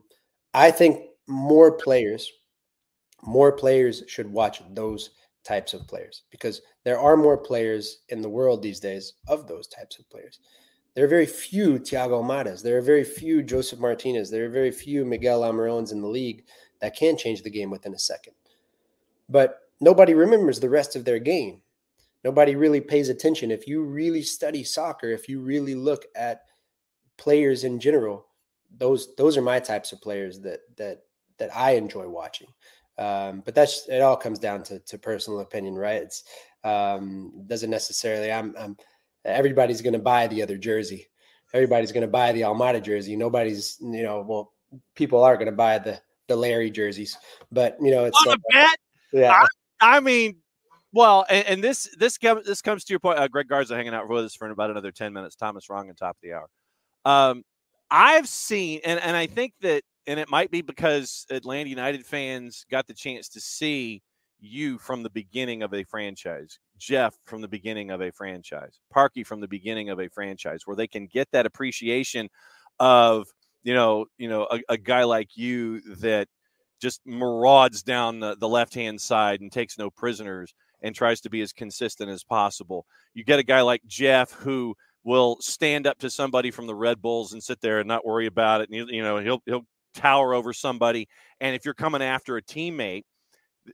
I think more players should watch those types of players, because there are more players in the world these days of those types of players. There are very few Thiago Almadas. There are very few Joseph Martinez. There are very few Miguel Almirones in the league that can change the game within a second. But nobody remembers the rest of their game. Nobody really pays attention. If you really study soccer, if you really look at players in general, those are my types of players that I enjoy watching. But it all comes down to personal opinion, right? It's doesn't necessarily. Everybody's going to buy the other jersey. Everybody's going to buy the Almada jersey. Nobody's, people are going to buy the Larry jerseys, but it's on a bet. Yeah. I mean, well, and this comes to your point. Greg Garza hanging out with us for about another 10 minutes. Thomas Rongen, top of the hour. I've seen, and I think that, and it might be because Atlanta United fans got the chance to see you from the beginning of a franchise, Jeff from the beginning of a franchise, Parky from the beginning of a franchise, where they can get that appreciation of, a guy like you that just marauds down the left-hand side and takes no prisoners and tries to be as consistent as possible. You get a guy like Jeff who will stand up to somebody from the Red Bulls and sit there and not worry about it. And, he'll tower over somebody. And if you're coming after a teammate,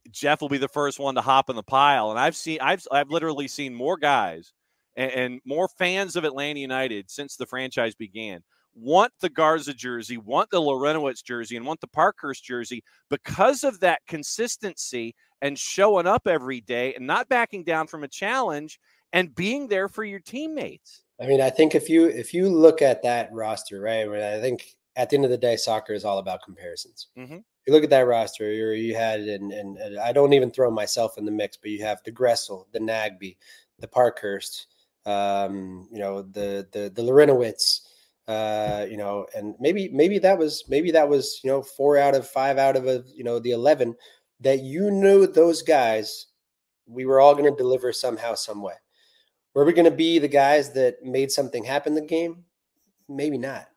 Jeff will be the first one to hop in the pile. And I've literally seen more guys and more fans of Atlanta United since the franchise began want the Garza jersey, want the Lorenowitz jersey, and want the Parkhurst jersey because of that consistency and showing up every day and not backing down from a challenge and being there for your teammates. I mean, I think if you look at that roster, right, I think at the end of the day, soccer is all about comparisons. Mm-hmm. You look at that roster, you had, and I don't even throw myself in the mix, but you have the Gressel, the Nagby, the Parkhurst, the Lorenowitz, and maybe that was 4 out of 5 out of the 11 that those guys, we were all going to deliver somehow, some way. Were we going to be the guys that made something happen in the game? Maybe not,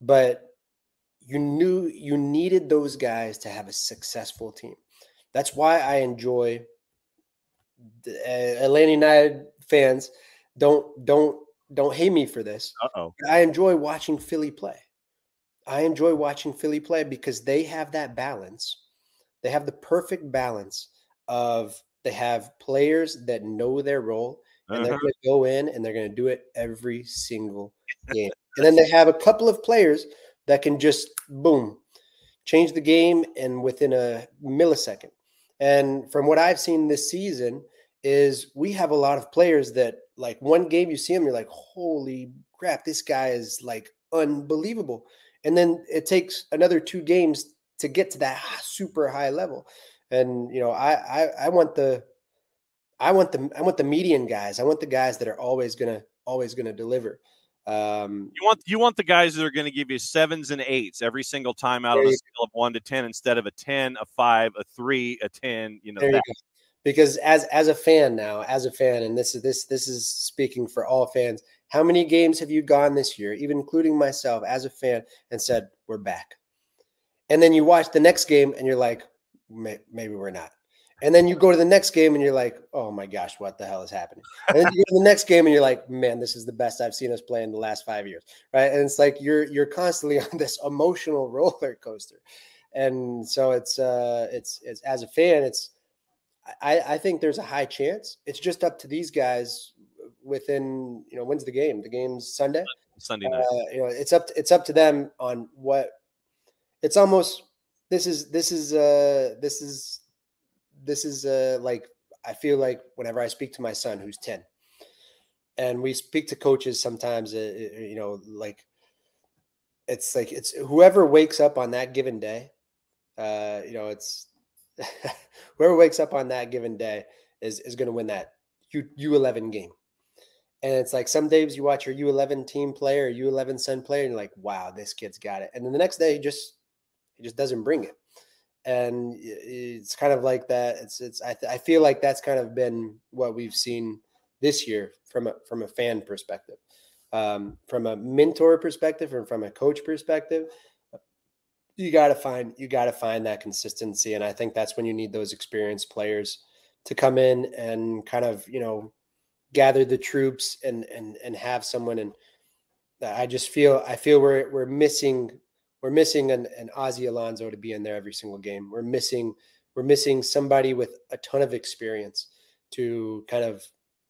but you knew you needed those guys to have a successful team. That's why I enjoy Atlanta United fans don't don't hate me for this. Uh-oh. But I enjoy watching Philly play. I enjoy watching Philly play because they have that balance. They have the perfect balance of they have players that know their role and they're Uh-huh. going to go in and they're going to do it every single game. And then they have a couple of players that can just boom, change the game and within a millisecond. And from what I've seen this season is we have a lot of players that like one game you see them, you're like, holy crap, this guy is like unbelievable. And then it takes another 2 games to get to that super high level. And I want the median guys. I want the guys that are always gonna deliver. You want the guys that are going to give you 7s and 8s every single time out on a scale of 1 to 10 instead of a 10, a 5, a 3, a 10. There you go. Because as a fan, and this is speaking for all fans. How many games have you gone this year, even including myself as a fan, and said we're back? And then you watch the next game and you're like, maybe we're not. And then you go to the next game and you're like, oh my gosh, what the hell is happening? And then you go to the next game and you're like, man, this is the best I've seen us play in the last 5 years, right? And it's like you're constantly on this emotional roller coaster. And so it's as a fan, I think there's a high chance. It's just up to these guys within, when's the game? The game's Sunday. Sunday night. It's up to them on what. It's almost this is like I feel like whenever I speak to my son who's 10, and we speak to coaches sometimes, like it's whoever wakes up on that given day, it's whoever wakes up on that given day is going to win that U11 game. And it's like some days you watch your U11 team play or U11 son play, and you're like, wow, this kid's got it. And then the next day he just doesn't bring it. And it's kind of like that. I feel like that's kind of been what we've seen this year from a fan perspective, from a mentor perspective, and from a coach perspective. You got to find that consistency, and I think that's when you need those experienced players to come in and kind of gather the troops and have someone. And I feel we're missing an Ozzie Alonso to be in there every single game. We're missing somebody with a ton of experience to kind of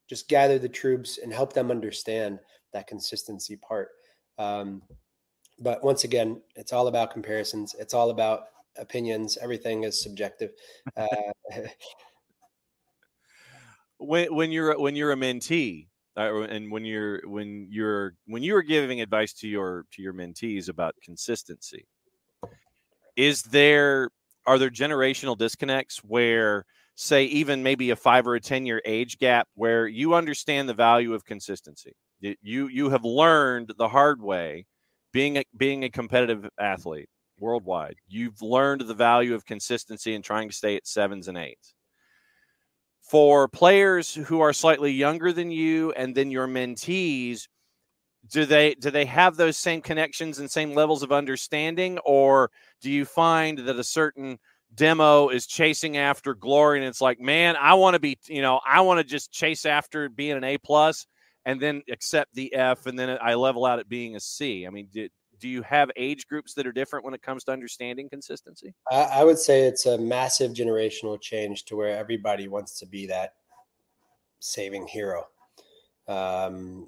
just gather the troops and help them understand that consistency part. But once again, it's all about comparisons. It's all about opinions. Everything is subjective. When you're a mentee, and when you are giving advice to your mentees about consistency, are there generational disconnects where, say, even maybe a 5 or a 10-year age gap where you understand the value of consistency? You have learned the hard way, being a competitive athlete worldwide. You've learned the value of consistency and trying to stay at 7s and 8s. For players who are slightly younger than you and then your mentees, do they have those same connections and same levels of understanding, or do you find that a certain demo is chasing after glory and it's like, man, I want to just chase after being an A+, and then accept the F, and then I level out at being a C? I mean, do you have age groups that are different when it comes to understanding consistency? I would say it's a massive generational change to where everybody wants to be that saving hero, that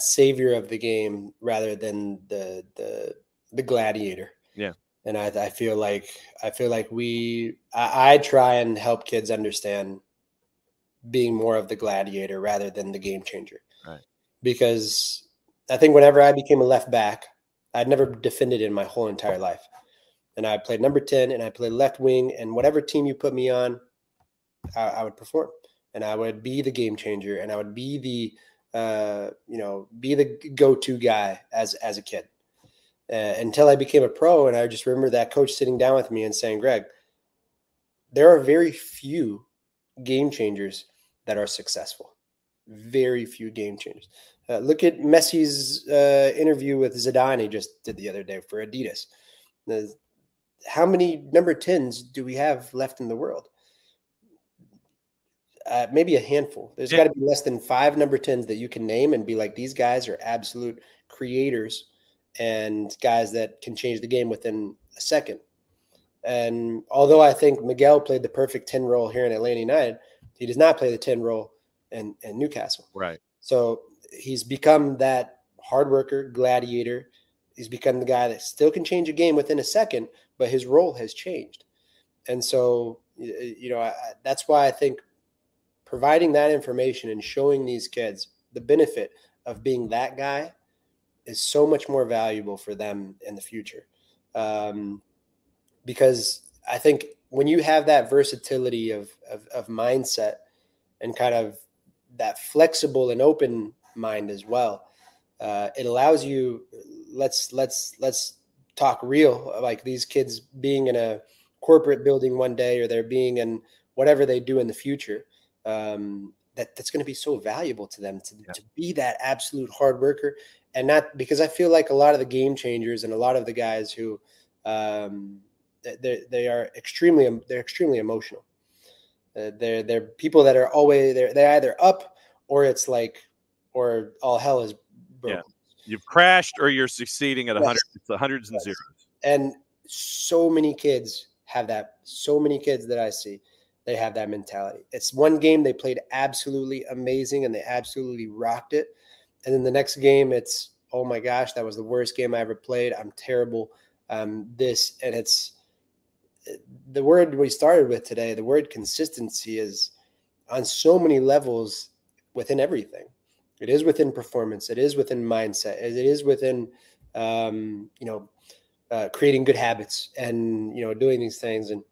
savior of the game rather than the gladiator. Yeah. And I feel like I try and help kids understand being more of the gladiator rather than the game changer. Right. Because I think whenever I became a left back, I'd never defended in my whole entire life. And I played number 10 and I played left wing, and whatever team you put me on, I would perform, and I would be the game changer, and I would be the go-to guy as a kid, until I became a pro. And I just remember that coach sitting down with me and saying, Greg, there are very few game changers that are successful. Very few game changers. Look at Messi's interview with Zidane he just did the other day for Adidas. How many number 10s do we have left in the world? maybe a handful. There's got to be less than 5 number 10s that you can name and be like, these guys are absolute creators and guys that can change the game within a second. And although I think Miguel played the perfect 10 role here in Atlanta United, he does not play the 10 role in Newcastle. Right. So he's become that hard worker, gladiator. He's become the guy that still can change a game within a second, but his role has changed. And so, that's why I think providing that information and showing these kids the benefit of being that guy is so much more valuable for them in the future. Because I think when you have that versatility of mindset and kind of that flexible and open mind as well, it allows you, let's talk real, like these kids being in a corporate building one day, or they're being in whatever they do in the future, that's going to be so valuable to them to be that absolute hard worker. And not because I feel like a lot of the game changers and a lot of the guys who they're extremely emotional. They're people that are always they're either up or all hell is broken. Yeah. You've crashed or you're succeeding at 100. It's the hundreds and zeros. And so many kids have that. So many kids that I see, they have that mentality. It's one game they played absolutely amazing and they absolutely rocked it. And then the next game, it's, oh my gosh, that was the worst game I ever played. I'm terrible. And it's the word we started with today, the word consistency is on so many levels within everything. It is within performance. It is within mindset. It is within, creating good habits and, doing these things. And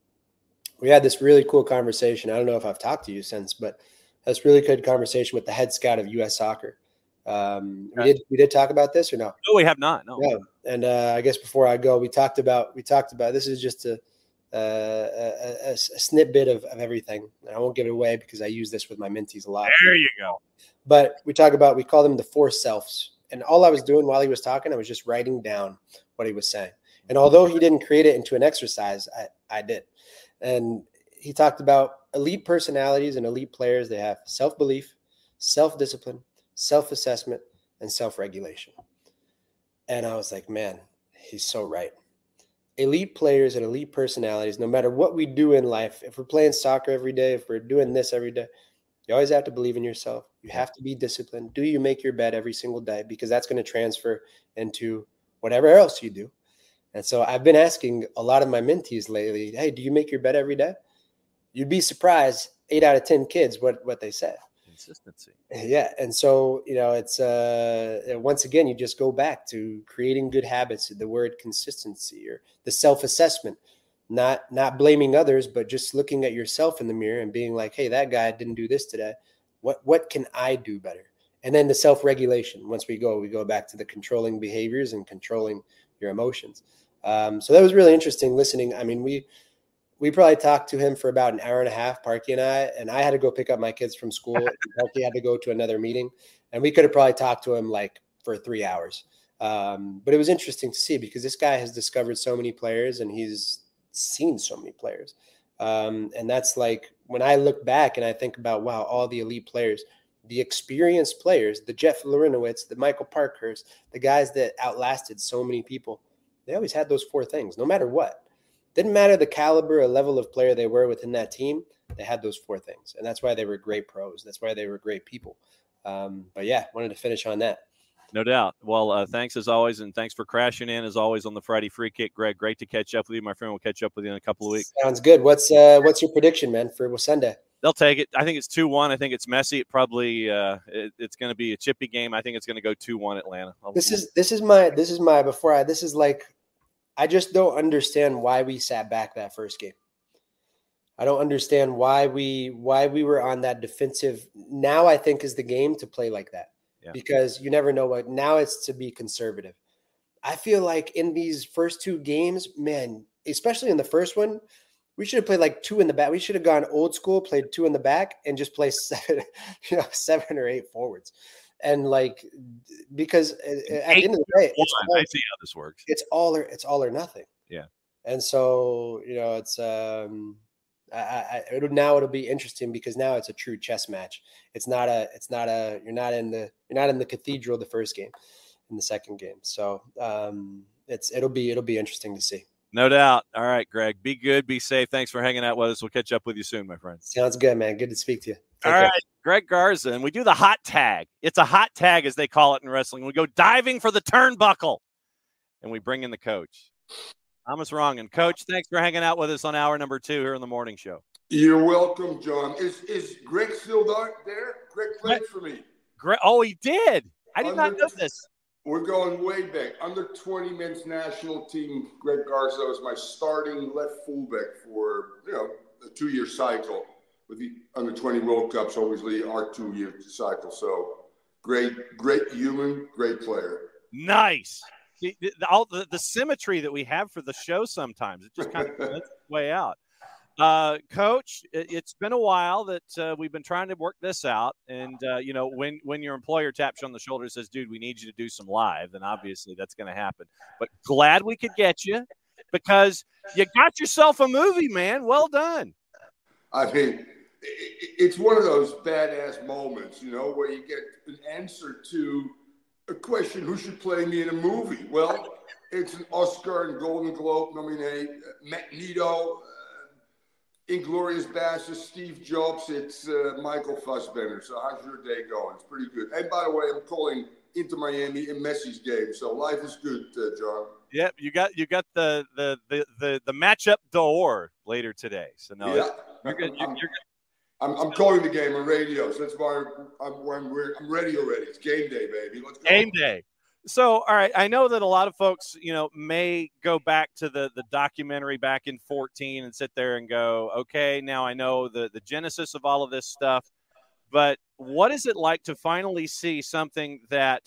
we had this really cool conversation. I don't know if I've talked to you since, but that's really good conversation with the head scout of U.S. Soccer. We did talk about this or no? No, we have not. No. Yeah. And I guess before I go, we talked about this is just a snippet of everything. And I won't give it away because I use this with my mentees a lot. There you go. But we call them the 4 selves. And all I was doing while he was talking, I was just writing down what he was saying. And although he didn't create it into an exercise, I did. And he talked about elite personalities and elite players. They have self-belief, self-discipline, self-assessment, and self-regulation. And I was like, man, he's so right. Elite players and elite personalities, no matter what we do in life, if we're playing soccer every day, if we're doing this every day, you always have to believe in yourself. You have to be disciplined. Do you make your bed every single day? Because that's going to transfer into whatever else you do. And so I've been asking a lot of my mentees lately, hey, do you make your bed every day? You'd be surprised, 8 out of 10 kids, what they say. Consistency. Yeah. And so, it's once again, you just go back to creating good habits, the word consistency or the self-assessment, not blaming others, but just looking at yourself in the mirror and being like, hey, that guy didn't do this today. What can I do better? And then the self-regulation. Once we go back to the controlling behaviors and controlling your emotions. So that was really interesting listening. I mean, we probably talked to him for about an hour and a half, Parky and I had to go pick up my kids from school. Parky had to go to another meeting, and we could have probably talked to him like for 3 hours. But it was interesting to see because this guy has discovered so many players and he's seen so many players. And that's like when I look back and I think about, wow, all the elite players, the experienced players, the Jeff Larinowitz, the Michael Parkhurst, the guys that outlasted so many people, they always had those 4 things, no matter what. Didn't matter the caliber or level of player they were within that team. They had those 4 things. And that's why they were great pros. That's why they were great people. But yeah, wanted to finish on that. No doubt. Well, thanks as always. And thanks for crashing in as always on the Friday Free Kick, Greg. Great to catch up with you, my friend. We'll catch up with you in a couple of weeks. Sounds good. What's your prediction, man, for Sunday? They'll take it. I think it's 2-1. I think it's messy. It probably it's going to be a chippy game. I think it's going to go 2-1 Atlanta. This is like, I just don't understand why we sat back that first game. I don't understand why we were on that defensive. Now I think is the game to play like that because you never know what. Now it's to be conservative. I feel like in these first 2 games, man, especially in the first one, we should have played like 2 in the back. We should have gone old school, played 2 in the back, and just play 7 or 8 forwards. And like, because at the end of the day, I see how this works. It's all or nothing. Yeah. And so, It'll be interesting because now it's a true chess match. You're not in the cathedral the first game, in the second game. So it'll be interesting to see. No doubt. All right, Greg, be good, be safe. Thanks for hanging out with us. We'll catch up with you soon, my friend. Sounds good, man. Good to speak to you. All right, Greg Garza, and we do the hot tag. It's a hot tag, as they call it in wrestling. We go diving for the turnbuckle, and we bring in the coach, Thomas Rongen. Coach, thanks for hanging out with us on hour number 2 here on the morning show. You're welcome, John. Is Greg still there? Greg played for me. Oh, he did. I did not know this. We're going way back. Under 20 men's national team, Greg Garza was my starting left fullback for a 2-year cycle. With the under 20 World Cups, obviously our 2-year cycle. So great human, great player. Nice. The symmetry that we have for the show sometimes, it just kind of lets its way out. Coach, it's been a while that we've been trying to work this out. And, when your employer taps you on the shoulder and says, dude, we need you to do some live, then obviously that's going to happen. But glad we could get you because you got yourself a movie, man. Well done. I mean, it's one of those badass moments, where you get an answer to a question, who should play me in a movie? Well, it's an Oscar and Golden Globe nominee, Magneto, Inglourious Basterds, Steve Jobs. It's Michael Fassbender. So how's your day going? It's pretty good. And by the way, I'm calling Inter Miami in Messi's game. So life is good, John. Yep, you got the matchup d'or later today. So no, yeah. You're good. I'm calling the game on radio, so that's why I'm ready already. It's game day, baby. Let's go. Game day. So, all right, I know that a lot of folks, may go back to the documentary back in 2014 and sit there and go, okay, now I know the genesis of all of this stuff, but what is it like to finally see something that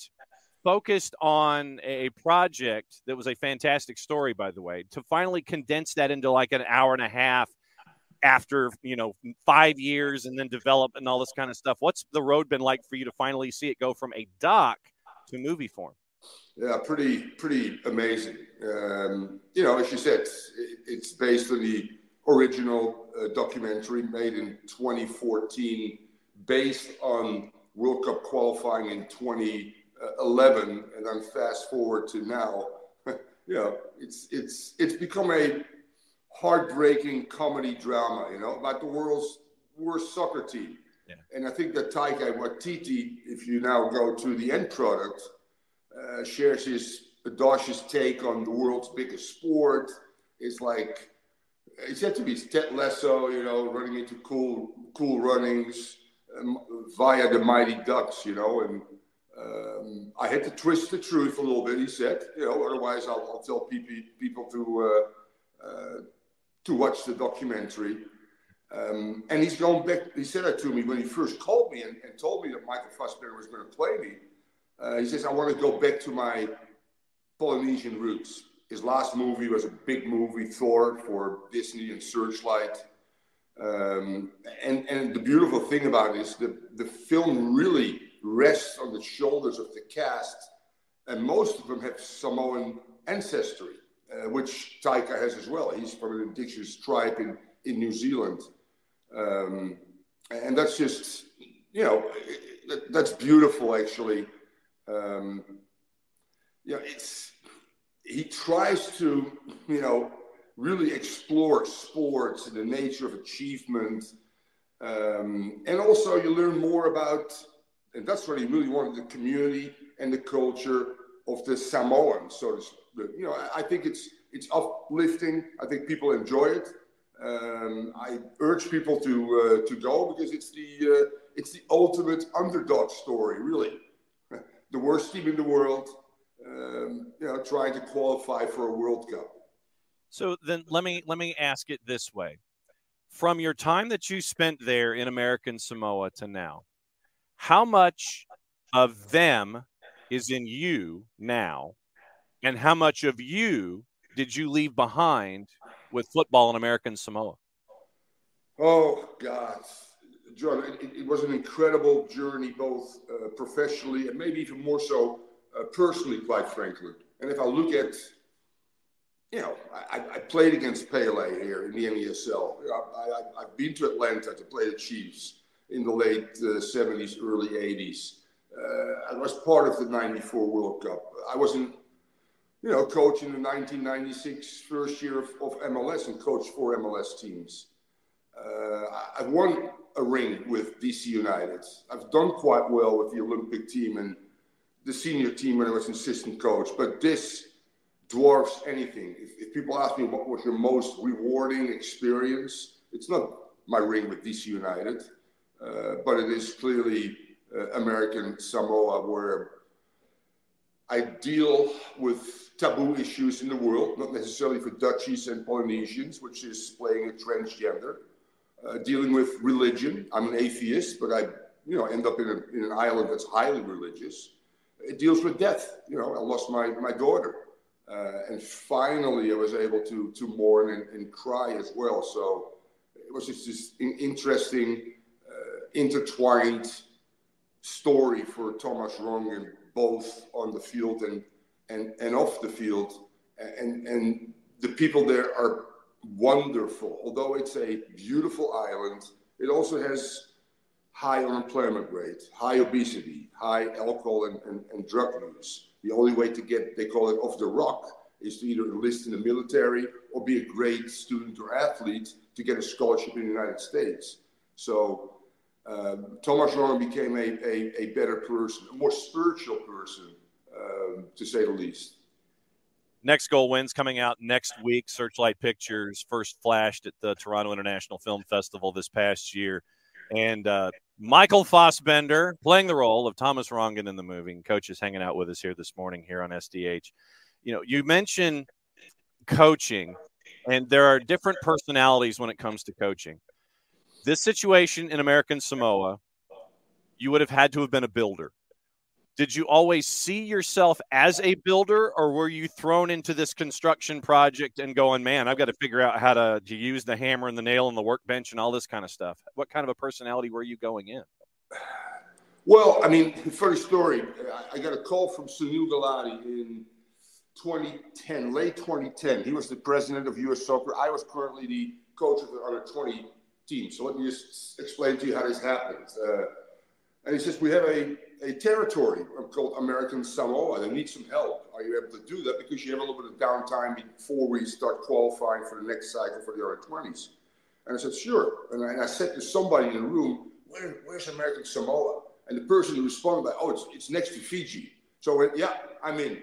focused on a project that was a fantastic story, by the way, to finally condense that into like an hour and a half after 5 years and then develop and all this kind of stuff? What's the road been like for you to finally see it go from a doc to movie form? Yeah, pretty amazing. As you said, it's based on the original documentary made in 2014, based on World Cup qualifying in 2011, and then fast forward to now. It's become a heartbreaking comedy drama, about the world's worst soccer team. Yeah. And I think that Taika Waititi, if you now go to the end product, shares his audacious take on the world's biggest sport. It's like, he said to me, it's Ted Lasso, running into cool runnings via the Mighty Ducks, and I had to twist the truth a little bit, he said, otherwise I'll tell people to watch the documentary. And he's going back, he said that to me when he first called me and told me that Michael Fassbender was going to play me. He says, I want to go back to my Polynesian roots. His last movie was a big movie, Thor, for Disney and Searchlight. And the beautiful thing about it is the film really rests on the shoulders of the cast, and most of them have Samoan ancestry, which Taika has as well. He's from an indigenous tribe in New Zealand. And that's just, that's beautiful, actually. He tries to, really explore sports and the nature of achievement. And also you learn more about, and that's what he really wanted, the community and the culture of the Samoans. So, I think it's uplifting. I think people enjoy it. I urge people to go because it's the ultimate underdog story, really. The worst team in the world, trying to qualify for a World Cup. So then let me ask it this way. From your time that you spent there in American Samoa to now, how much of them is in you now, and how much of you did you leave behind with football in American Samoa? Oh, God. John, it was an incredible journey, both professionally and maybe even more so personally, quite frankly. And if I look at I played against Pele here in the NWSL. I've been to Atlanta to play the Chiefs in the late 70s, early 80s. I was part of the 94 World Cup. I wasn't, coach in the 1996 first year of MLS and coached 4 MLS teams. I've won a ring with DC United. I've done quite well with the Olympic team and the senior team when I was assistant coach, but this dwarfs anything. If people ask me what was your most rewarding experience, it's not my ring with DC United, but it is clearly American Samoa, where I deal with taboo issues in the world, not necessarily for Dutchies and Polynesians, which is playing a transgender, dealing with religion. I'm an atheist, but I end up in an island that's highly religious. It deals with death. I lost my daughter. And finally, I was able to mourn and cry as well. So it was just this interesting, intertwined story for Thomas Rongen, both on the field and off the field. And the people there are wonderful. Although it's a beautiful island, it also has high unemployment rate, high obesity, high alcohol and drug use. The only way to get, they call it off the rock, is to either enlist in the military or be a great student or athlete to get a scholarship in the United States. So Thomas Rongen became a better person, a more spiritual person, to say the least. Next Goal Wins coming out next week. Searchlight Pictures first flashed at the Toronto International Film Festival this past year. And Michael Fassbender playing the role of Thomas Rongen in the movie. And Coach is hanging out with us here this morning here on SDH. You mentioned coaching, and there are different personalities when it comes to coaching. This situation in American Samoa, you would have had to have been a builder. Did you always see yourself as a builder, or were you thrown into this construction project and going, man, I've got to figure out how to use the hammer and the nail and the workbench and all this kind of stuff? What kind of a personality were you going in? Well, funny story. I got a call from Sunil Gulati in 2010, late 2010. He was the president of U.S. Soccer. I was currently the coach of the under-20 team. So let me just explain to you how this happened. And he says, we have a territory called American Samoa. They need some help. Are you able to do that? Because you have a little bit of downtime before we start qualifying for the next cycle for the under-20s. And I said, sure. And I said to somebody in the room, where's American Samoa? And the person who responded, it's next to Fiji. So I went, yeah, I'm in.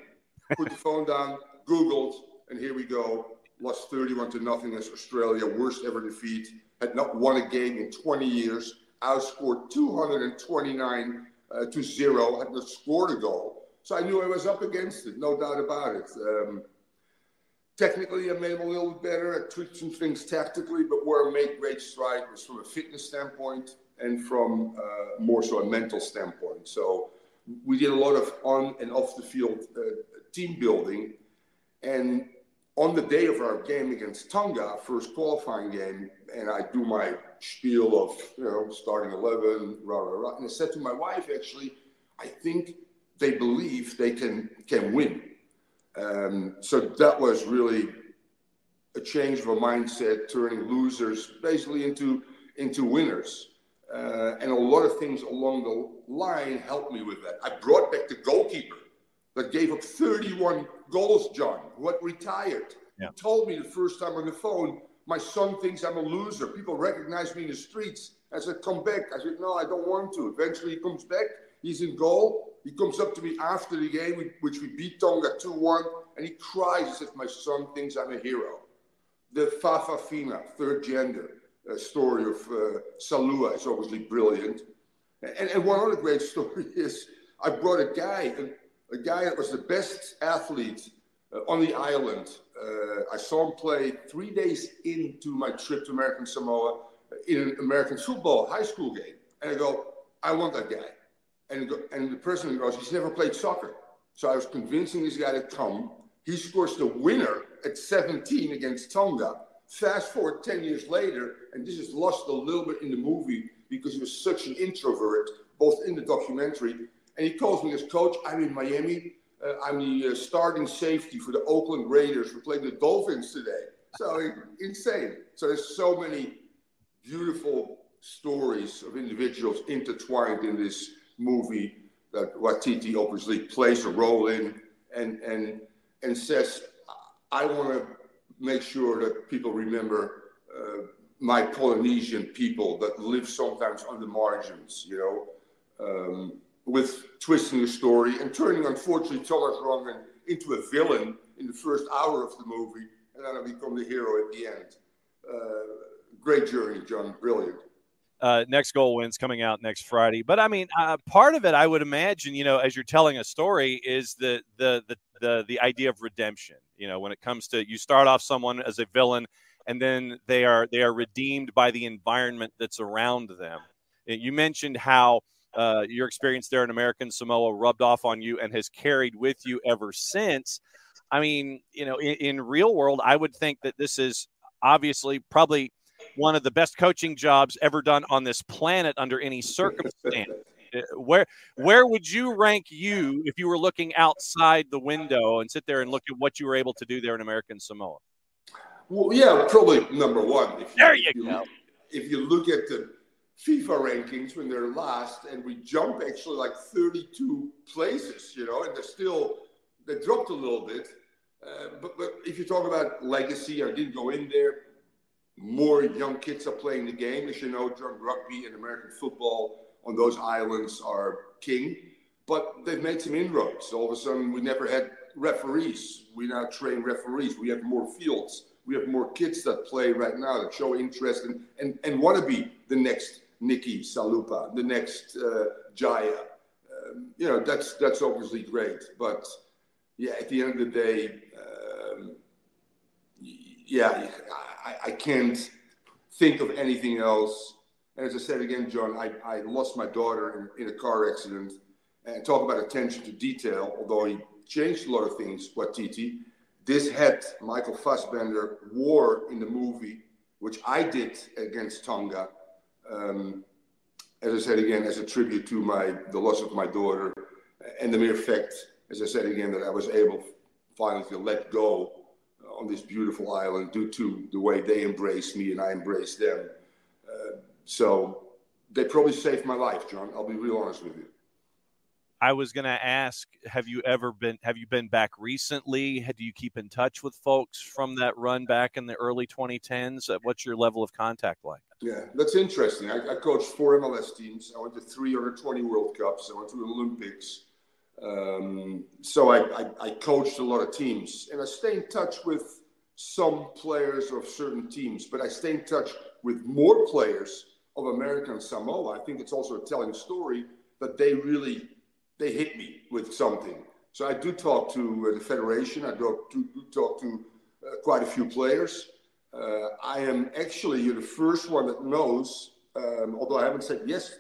Put the phone down, Googled, and here we go. Lost 31-0 against Australia, worst ever defeat. Had not won a game in 20 years. Outscored 229-0. Had not scored a goal. So I knew I was up against it, no doubt about it. Technically, I made him a little bit better. I tweaked some things tactically, but where I made great stride was from a fitness standpoint and from more so a mental standpoint. So we did a lot of on and off the field team building. And on the day of our game against Tonga, first qualifying game, and I do my spiel of, starting 11, rah, rah, rah. And I said to my wife, actually, I think they believe they can win. So that was really a change of a mindset, turning losers basically into winners. And a lot of things along the line helped me with that. I brought back the goalkeeper that gave up 31 goals, John, who had retired. Yeah. He told me the first time on the phone, my son thinks I'm a loser. People recognize me in the streets. I said, come back. I said, no, I don't want to. Eventually he comes back. He's in goal. He comes up to me after the game, which we beat Tonga 2-1, and he cries. He says, my son thinks I'm a hero. The Fafafina, third gender story of Salua is obviously brilliant. And one other great story is I brought a guy that was the best athlete on the island. I saw him play 3 days into my trip to American Samoa in an American football high school game. And I go, I want that guy. And the person goes, he's never played soccer. So I was convincing this guy to come. He scores the winner at 17 against Tonga. Fast forward 10 years later, and this is lost a little bit in the movie because he was such an introvert, both in the documentary. And he calls me as coach, I'm in Miami. I'm the starting safety for the Oakland Raiders. We're playing the Dolphins today. So insane. So there's so many beautiful stories of individuals intertwined in this movie that Watiti obviously plays a role in and says, I want to make sure that people remember my Polynesian people that live sometimes on the margins, with twisting the story and turning, unfortunately, Thomas Rongen into a villain in the first hour of the movie, and then I become the hero at the end. Great journey, John. Brilliant. Next Goal Wins coming out next Friday. But I mean, part of it, I would imagine, as you're telling a story, is the idea of redemption. When it comes to, you start off someone as a villain, and then they are redeemed by the environment that's around them. You mentioned how your experience there in American Samoa rubbed off on you and has carried with you ever since. I mean, in real world, I would think that this is obviously probably one of the best coaching jobs ever done on this planet under any circumstance. Where would you rank you if you were looking outside the window and sit there and look at what you were able to do there in American Samoa? Well, yeah, probably number one. If you look at the FIFA rankings when they're last, and we jump actually like 32 places, and they dropped a little bit. But if you talk about legacy, I didn't go in there. More young kids are playing the game. As you know, John, rugby and American football on those islands are king. But they've made some inroads. All of a sudden, we never had referees. We now train referees. We have more fields. We have more kids that play right now that show interest and want to be the next Nikki Salupa, the next Jaya. That's obviously great. But, yeah, at the end of the day, I can't think of anything else. And as I said again, John, I lost my daughter in a car accident. And talk about attention to detail, although he changed a lot of things, Watiti. This hat Michael Fassbender wore in the movie, which I did against Tonga, as I said again, as a tribute to the loss of my daughter, and the mere fact, as I said again, that I was able finally to let go on this beautiful island due to the way they embraced me and I embraced them. So they probably saved my life, John. I'll be real honest with you. I was going to ask, have you been back recently? Do you keep in touch with folks from that run back in the early 2010s? What's your level of contact like? Yeah, that's interesting. I coached 4 MLS teams. I went to 3 under-20 World Cups. I went to the Olympics. So I coached a lot of teams. And I stay in touch with some players of certain teams. But I stay in touch with more players of American Samoa. I think it's also a telling story that they hit me with something. So I do talk to the federation. I do talk to quite a few players. I am actually, you're the first one that knows, although I haven't said yes,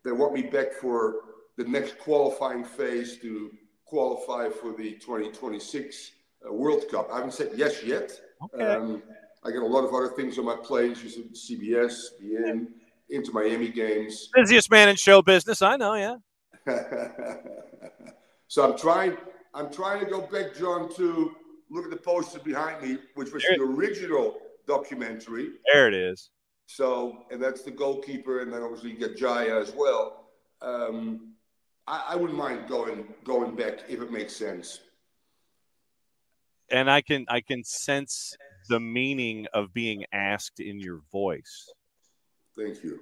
they want me back for the next qualifying phase to qualify for the 2026 World Cup. I haven't said yes yet. Okay. I got a lot of other things on my plate, CBS, BN, into Miami games. Busiest man in show business, I know, yeah. So I'm trying to go back, John, to look at the poster behind me, which was the original documentary. There it is. So, and that's the goalkeeper, and then obviously you get Jaya as well. I wouldn't mind going back if it makes sense. And I can sense the meaning of being asked in your voice. Thank you.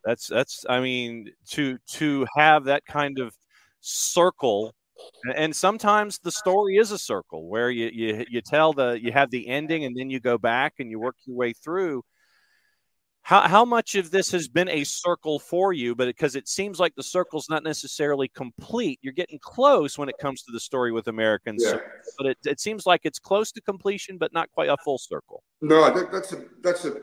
That's I mean, to have that kind of circle, and sometimes the story is a circle where you tell you have the ending and then you go back and you work your way through. How much of this has been a circle for you? But because it seems like the circle's not necessarily complete. You're getting close when it comes to the story with Americans, yeah. But it seems like it's close to completion, but not quite a full circle. No, that's a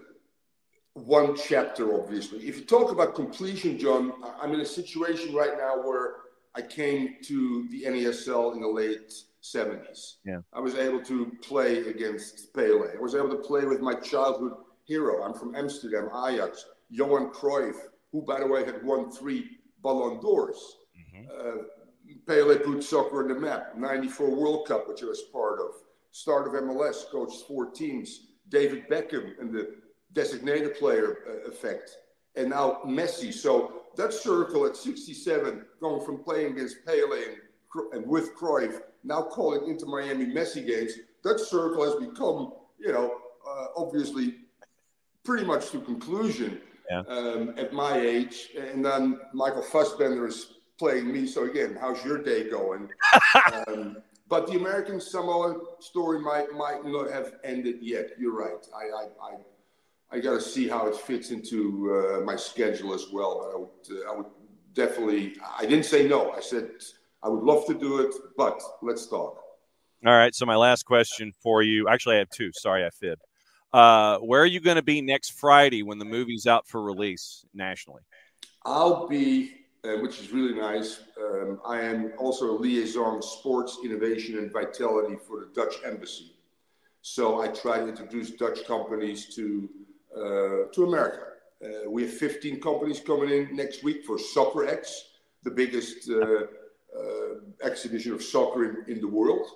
one chapter, obviously. If you talk about completion, John, I'm in a situation right now where I came to the NWSL in the late 70s. Yeah. I was able to play against Pele. I was able to play with my childhood hero. I'm from Amsterdam, Ajax. Johan Cruyff, who, by the way, had won 3 Ballon d'Ors. Pele put soccer on the map. 94 World Cup, which I was part of. Start of MLS, coached 4 teams. David Beckham and the designated player effect. And now Messi. So that circle at 67, going from playing against Pele and with Cruyff, now calling Inter Miami Messi games, that circle has become, obviously pretty much to conclusion at my age. And then Michael Fassbender is playing me. So again, how's your day going? But the American Samoa story might not have ended yet. You're right. I got to see how it fits into my schedule as well. I would definitely. I didn't say no. I said I would love to do it, but let's talk. All right. So my last question for you. Actually, I have 2. Sorry, I fibbed. Where are you going to be next Friday when the movie's out for release nationally? I'll be. Which is really nice. I am also a liaison sports innovation and vitality for the Dutch embassy. So I try to introduce Dutch companies to America. We have 15 companies coming in next week for Soccer X, the biggest exhibition of soccer in the world.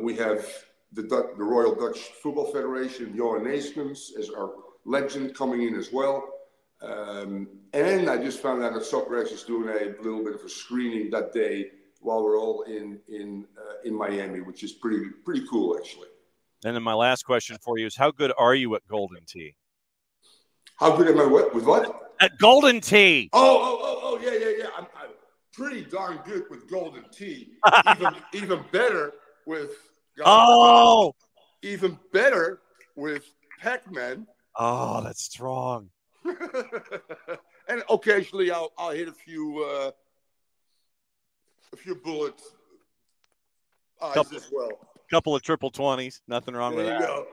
We have the Royal Dutch Football Federation, Johan Neeskens, as our legend coming in as well. And I just found out that Soccer X is doing a little bit of a screening that day while we're all in Miami, which is pretty cool, actually. And then my last question for you is, how good are you at Golden Tee? How good am I with what? At Golden Tee. Oh, yeah. I'm pretty darn good with Golden Tee. even better with even better with Pac-Man. Oh, that's strong. And occasionally I'll hit a few bullets as well. Couple of triple 20s, nothing wrong with that. Go.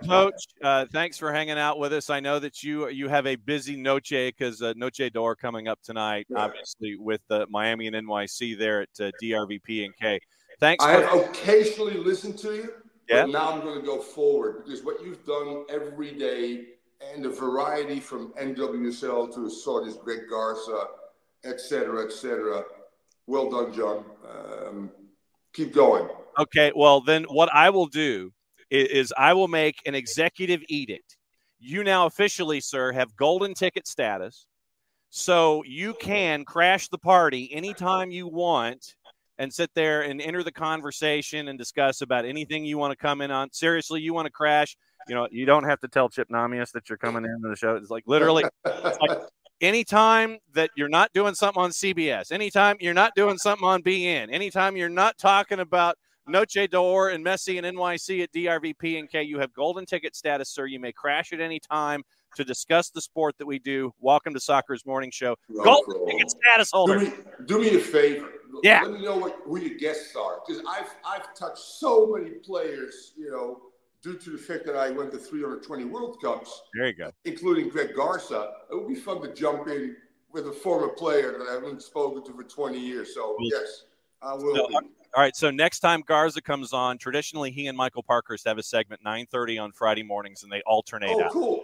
Coach, thanks for hanging out with us. I know that you have a busy Noche because Noche D'Or coming up tonight, obviously with Miami and NYC there at DRVP and K. Thanks. I occasionally listen to you, but now I'm going to go forward because what you've done every day and the variety from NWSL to Saudis, Greg Garza, et cetera. Well done, John. Keep going. Okay, well, then what I will do is I will make an executive edict. You now officially, sir, have golden ticket status, so you can crash the party anytime you want and sit there and enter the conversation and discuss about anything you want to come in on. Seriously, you want to crash? You don't have to tell Chip Namias that you're coming into the show. It's like literally anytime that you're not doing something on CBS, anytime you're not doing something on BN, anytime you're not talking about Noche D'Or and Messi and NYC at DRVP and K, you have golden ticket status, sir. You may crash at any time to discuss the sport that we do. Welcome to Soccer's Morning Show. Golden ticket status holder. Do me a favor. Yeah. Let me know who your guests are, because I've touched so many players, due to the fact that I went to 320 World Cups. There you go. Including Greg Garza. It would be fun to jump in with a former player that I haven't spoken to for 20 years. So, yes, I will be. All right, so next time Garza comes on, traditionally he and Michael Parkhurst have a segment 9:30 on Friday mornings, and they alternate out. Oh, cool.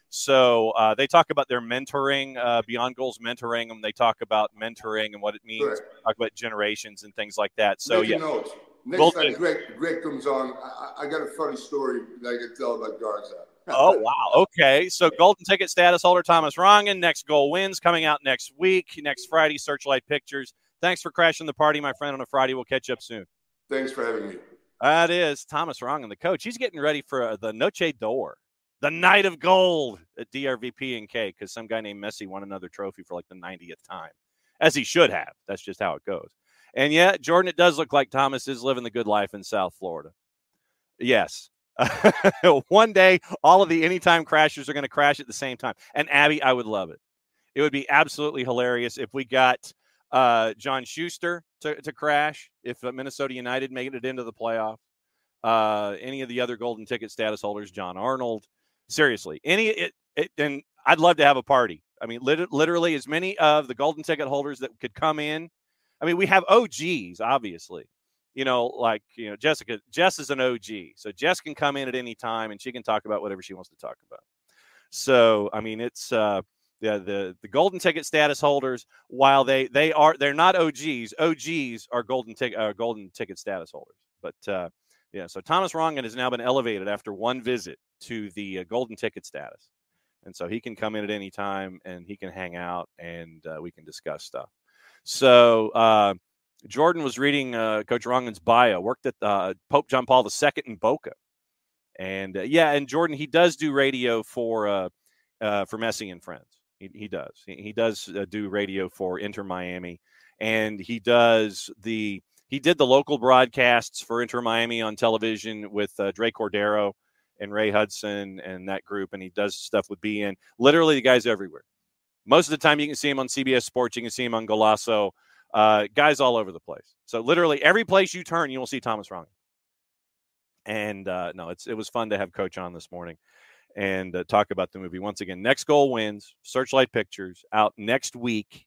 So they talk about their mentoring, Beyond Goals mentoring, and they talk about mentoring and what it means. Right. Talk about generations and things like that. So, Make a note. Next time Greg comes on, I got a funny story that I can tell about Garza. Oh, wow. Okay. So golden ticket status holder Thomas Rongen. Next Goal Wins coming out next week. Next Friday, Searchlight Pictures. Thanks for crashing the party, my friend, on a Friday. We'll catch up soon. Thanks for having me. That is Thomas Rongen, the coach. He's getting ready for the Noche D'Or, the Night of Gold at DRVP and K, because some guy named Messi won another trophy for like the 90th time, as he should have. That's just how it goes. And yeah, Jordan, it does look like Thomas is living the good life in South Florida. Yes. One day, all of the anytime crashers are going to crash at the same time. And Abby, I would love it. It would be absolutely hilarious if we got John Schuster to crash, if Minnesota United made it into the playoff. Any of the other golden ticket status holders, John Arnold. Seriously, and I'd love to have a party. I mean, literally as many of the golden ticket holders that could come in. I mean, we have OGs, obviously. Jess is an OG. So Jess can come in at any time and she can talk about whatever she wants to talk about. So, I mean, it's the golden ticket status holders, while they're not OGs. OGs are golden ticket status holders. But so Thomas Rongen has now been elevated after one visit to the golden ticket status, and so he can come in at any time and he can hang out and we can discuss stuff. So Jordan was reading Coach Rongen's bio. Worked at Pope John Paul II in Boca, and and Jordan, he does do radio for Messi and Friends. He does. He does do radio for Inter Miami, and he did the local broadcasts for Inter Miami on television with Dre Cordero and Ray Hudson and that group, and he does stuff with BN. Literally, the guy's everywhere. Most of the time, you can see him on CBS Sports. You can see him on Golazo. Guys all over the place. So literally, every place you turn, you will see Thomas Rongen. And it was fun to have Coach on this morning and talk about the movie. Once again, Next Goal Wins, Searchlight Pictures, out next week,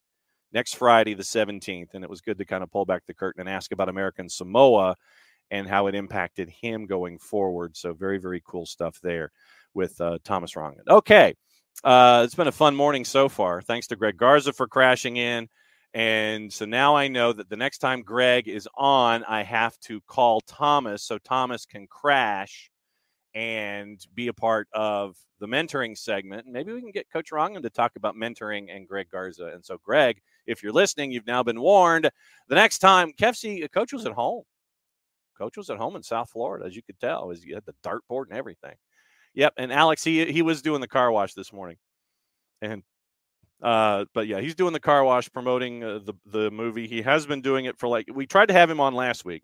next Friday, the 17th. And it was good to kind of pull back the curtain and ask about American Samoa and how it impacted him going forward. So very, very cool stuff there with Thomas Rongen. Okay, it's been a fun morning so far. Thanks to Greg Garza for crashing in. And so now I know that the next time Greg is on, I have to call Thomas so Thomas can crash and be a part of the mentoring segment. And maybe we can get Coach Rongen to talk about mentoring and Greg Garza. And so, Greg, if you're listening, you've now been warned. The next time, Coach was at home. Coach was at home in South Florida, as you could tell. He had the dartboard and everything. Yep, and Alex, he was doing the car wash this morning. And but yeah, he's doing the car wash, promoting the movie. He has been doing it for we tried to have him on last week,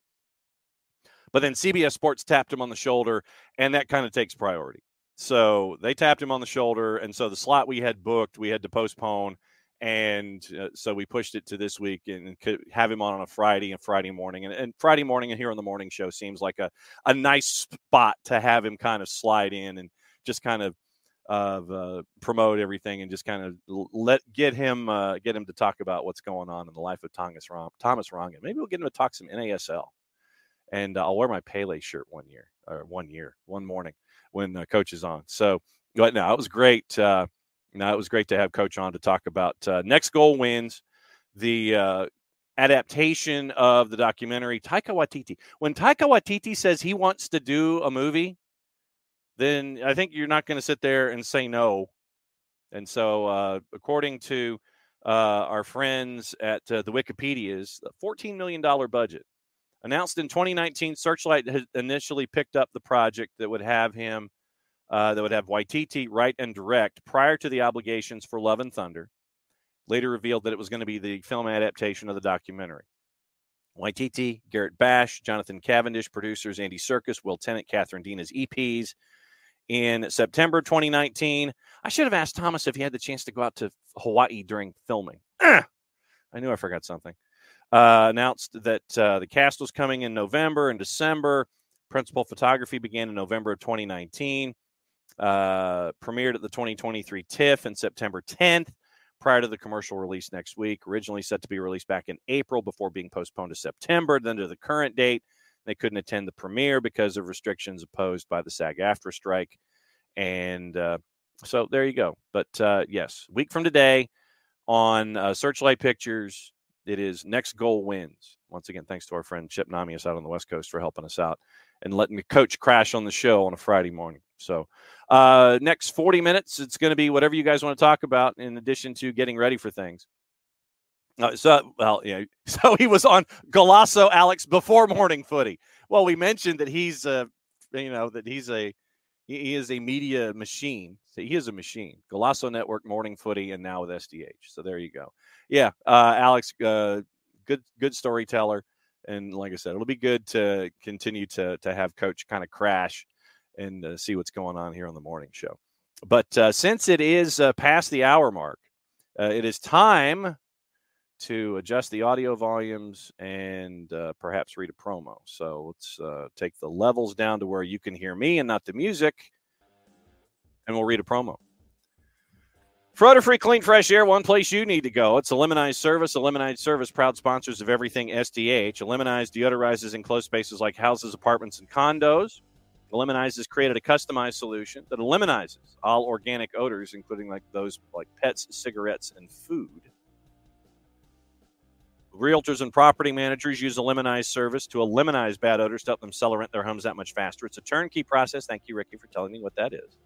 but then CBS Sports tapped him on the shoulder, and that kind of takes priority. So they tapped him on the shoulder, and so the slot we had booked, we had to postpone, and so we pushed it to this week and could have him on a Friday morning. And Friday morning here on the morning show seems like a nice spot to have him kind of slide in and just kind of promote everything and just kind of get him to talk about what's going on in the life of Thomas Rongen. Maybe we'll get him to talk some NASL, and I'll wear my Pele shirt one morning when Coach is on. So, but no, it was great. It was great to have Coach on to talk about Next Goal Wins, the adaptation of the documentary Taika Waititi. When Taika Waititi says he wants to do a movie, then I think you're not going to sit there and say no. And so according to our friends at the Wikipedia's, a $14 million budget. Announced in 2019, Searchlight had initially picked up the project that would have Waititi write and direct prior to the obligations for Love and Thunder. Later revealed that it was going to be the film adaptation of the documentary. Waititi, Garrett Bash, Jonathan Cavendish, producers Andy Serkis, Will Tennant, Catherine Dean as EPs. In September 2019, I should have asked Thomas if he had the chance to go out to Hawaii during filming. I knew I forgot something. Announced that the cast was coming in November and December. Principal photography began in November of 2019. Premiered at the 2023 TIFF in September 10th, prior to the commercial release next week. Originally set to be released back in April before being postponed to September, then to the current date. They couldn't attend the premiere because of restrictions imposed by the SAG-AFTRA strike. And so there you go. But yes, week from today on Searchlight Pictures, it is Next Goal Wins. Once again, thanks to our friend Chip Namias out on the West Coast for helping us out and letting the coach crash on the show on a Friday morning. So next 40 minutes, it's going to be whatever you guys want to talk about in addition to getting ready for things. So he was on Golazo, Alex, before morning footy. Well, we mentioned that he is a media machine. So he is a machine. Golazo Network, morning footy, and now with SDH. So there you go. Yeah, Alex, good storyteller. And like I said, it'll be good to continue to have Coach kind of crash and see what's going on here on the morning show. But since it is past the hour mark, it is time to adjust the audio volumes and perhaps read a promo. So let's take the levels down to where you can hear me and not the music, and we'll read a promo. For odor-free, clean, fresh air, one place you need to go. It's Eliminize Service. Eliminize Service, proud sponsors of everything SDH. Eliminize deodorizes enclosed spaces like houses, apartments, and condos. Eliminize has created a customized solution that eliminizes all organic odors, including like those like pets, cigarettes, and food. Realtors and property managers use Eliminize service to eliminate bad odors to help them sell or rent their homes that much faster. It's a turnkey process. Thank you, Ricky, for telling me what that is.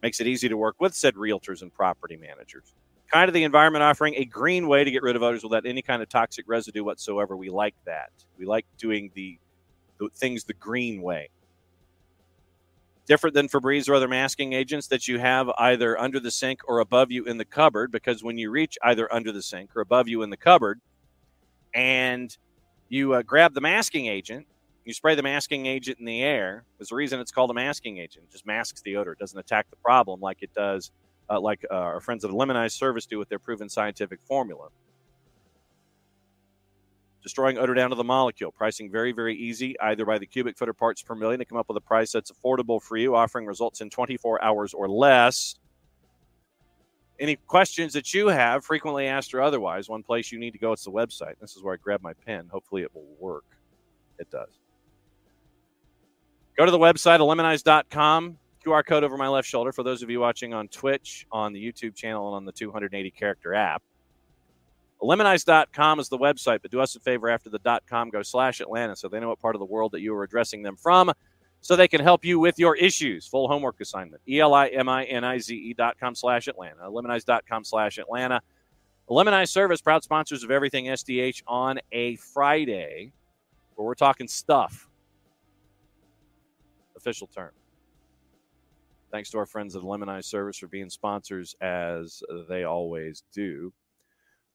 Makes it easy to work with, said realtors and property managers. Kind of the environment offering a green way to get rid of odors without any kind of toxic residue whatsoever. We like that. We like doing the things the green way. Different than Febreze or other masking agents that you have either under the sink or above you in the cupboard, because when you reach either under the sink or above you in the cupboard and you grab the masking agent, you spray the masking agent in the air. There's a reason it's called a masking agent. It just masks the odor. It doesn't attack the problem like it does, like our friends at Eliminize Service do with their proven scientific formula. Destroying odor down to the molecule. Pricing very, very easy, either by the cubic foot or parts per million, to come up with a price that's affordable for you, offering results in 24 hours or less. Any questions that you have, frequently asked or otherwise, one place you need to go, it's the website. This is where I grab my pen. Hopefully it will work. It does. Go to the website, eliminize.com. QR code over my left shoulder for those of you watching on Twitch, on the YouTube channel, and on the 280-character app. Eliminize.com is the website, but do us a favor after the .com, go /Atlanta so they know what part of the world that you are addressing them from so they can help you with your issues. Full homework assignment. ELIMINIZE.com /Atlanta. Eliminize.com /Atlanta. Eliminize Service, proud sponsors of Everything SDH on a Friday, where we're talking stuff. Official term. Thanks to our friends at Eliminize Service for being sponsors, as they always do.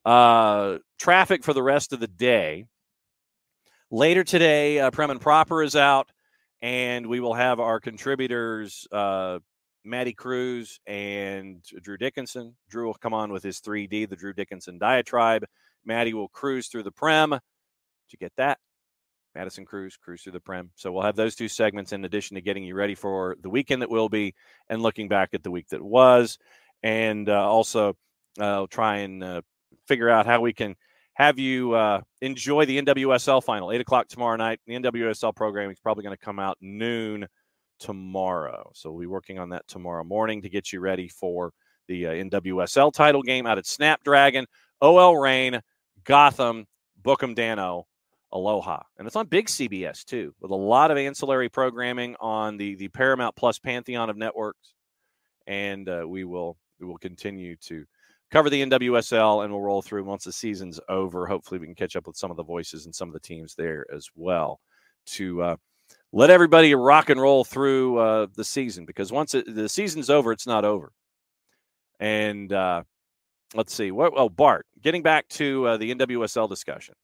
Traffic for the rest of the day. Later today, Prem and Proper is out, and we will have our contributors, Maddie Cruz and Drew Dickinson. Drew will come on with his 3D, the Drew Dickinson diatribe. Maddie will cruise through the Prem. Did you get that? Madison cruise through the Prem. So we'll have those two segments in addition to getting you ready for the weekend that will be and looking back at the week that was. And also try and figure out how we can have you enjoy the NWSL final, 8 o'clock tomorrow night. The NWSL programming is probably going to come out noon tomorrow. So we'll be working on that tomorrow morning to get you ready for the NWSL title game out at Snapdragon, OL Reign, Gotham, Bookham Dano, Aloha. And it's on big CBS, too, with a lot of ancillary programming on the Paramount Plus pantheon of networks. And we will continue to cover the NWSL, and we'll roll through once the season's over. Hopefully we can catch up with some of the voices and some of the teams there as well to let everybody rock and roll through the season, because once the season's over, it's not over. And let's see. Bart, getting back to the NWSL discussion.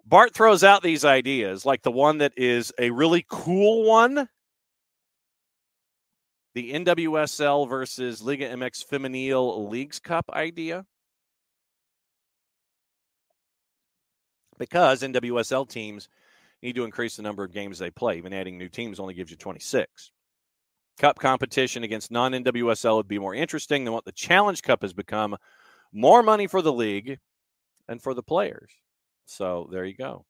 Bart throws out these ideas, like the one that is a really cool one, the NWSL versus Liga MX Femenil Leagues Cup idea. Because NWSL teams need to increase the number of games they play. Even adding new teams only gives you 26. Cup competition against non-NWSL would be more interesting than what the Challenge Cup has become. More money for the league and for the players. So there you go.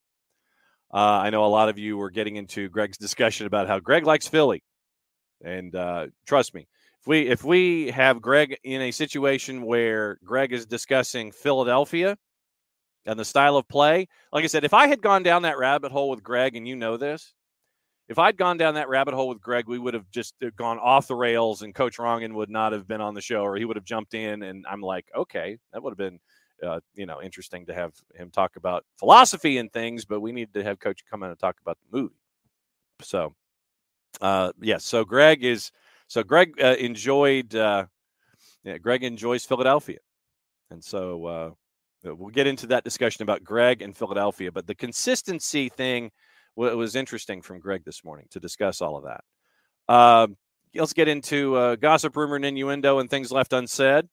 I know a lot of you were getting into Greg's discussion about how Greg likes Philly. And trust me, if we have Greg in a situation where Greg is discussing Philadelphia and the style of play, like I said, if I had gone down that rabbit hole with Greg, and you know this, if I'd gone down that rabbit hole with Greg, we would have just gone off the rails, and Coach Rongen would not have been on the show, or he would have jumped in, and I'm like, okay, that would have been interesting to have him talk about philosophy and things, but we need to have Coach come in and talk about the movie. So, yes. So Greg enjoyed. Greg enjoys Philadelphia, and so we'll get into that discussion about Greg and Philadelphia. But the consistency thing was interesting from Greg this morning to discuss all of that. Let's get into gossip, rumor, and innuendo, and things left unsaid,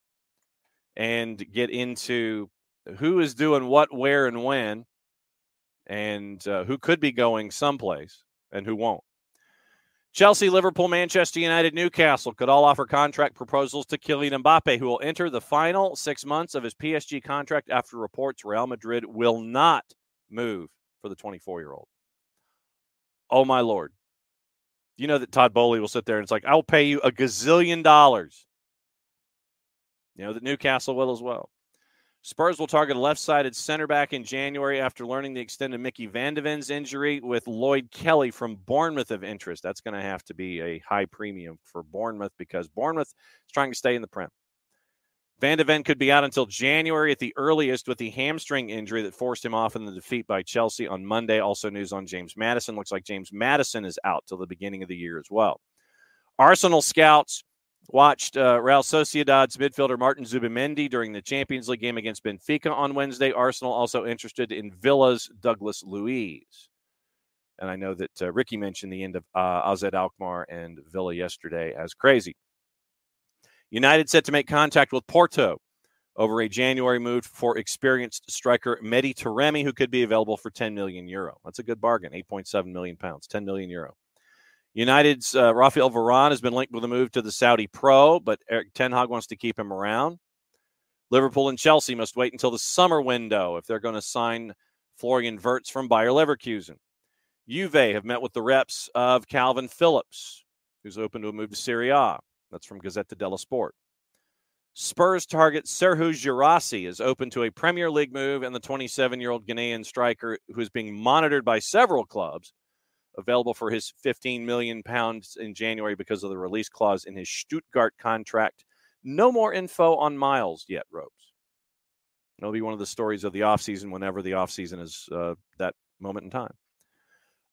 and get into who is doing what, where, and when, and who could be going someplace and who won't. Chelsea, Liverpool, Manchester United, Newcastle could all offer contract proposals to Kylian Mbappe, who will enter the final 6 months of his PSG contract after reports Real Madrid will not move for the 24-year-old. Oh, my Lord. You know that Todd Bowley will sit there and it's like, I'll pay you $1 gazillion. You know that Newcastle will as well. Spurs will target a left-sided center back in January after learning the extent of Mickey Van de Ven's injury, with Lloyd Kelly from Bournemouth of interest. That's going to have to be a high premium for Bournemouth because Bournemouth is trying to stay in the Prem. Van de Ven could be out until January at the earliest with the hamstring injury that forced him off in the defeat by Chelsea on Monday. Also news on James Maddison. Looks like James Maddison is out till the beginning of the year as well. Arsenal scouts watched Real Sociedad's midfielder Martin Zubimendi during the Champions League game against Benfica on Wednesday. Arsenal also interested in Villa's Douglas Luiz. And I know that Ricky mentioned the end of AZ Alkmaar and Villa yesterday as crazy. United set to make contact with Porto over a January move for experienced striker Mehdi Taremi, who could be available for €10 million. That's a good bargain, 8.7 million pounds, €10 million. United's Rafael Varane has been linked with a move to the Saudi Pro, but Erik Ten Hag wants to keep him around. Liverpool and Chelsea must wait until the summer window if they're going to sign Florian Wirtz from Bayer Leverkusen. Juve have met with the reps of Calvin Phillips, who's open to a move to Serie A. That's from Gazzetta dello Sport. Spurs target Serhou Girassi is open to a Premier League move, and the 27-year-old Ghanaian striker, who is being monitored by several clubs, available for his £15 million in January because of the release clause in his Stuttgart contract. No more info on Miles yet, Ropes. It'll be one of the stories of the offseason whenever the offseason is that moment in time.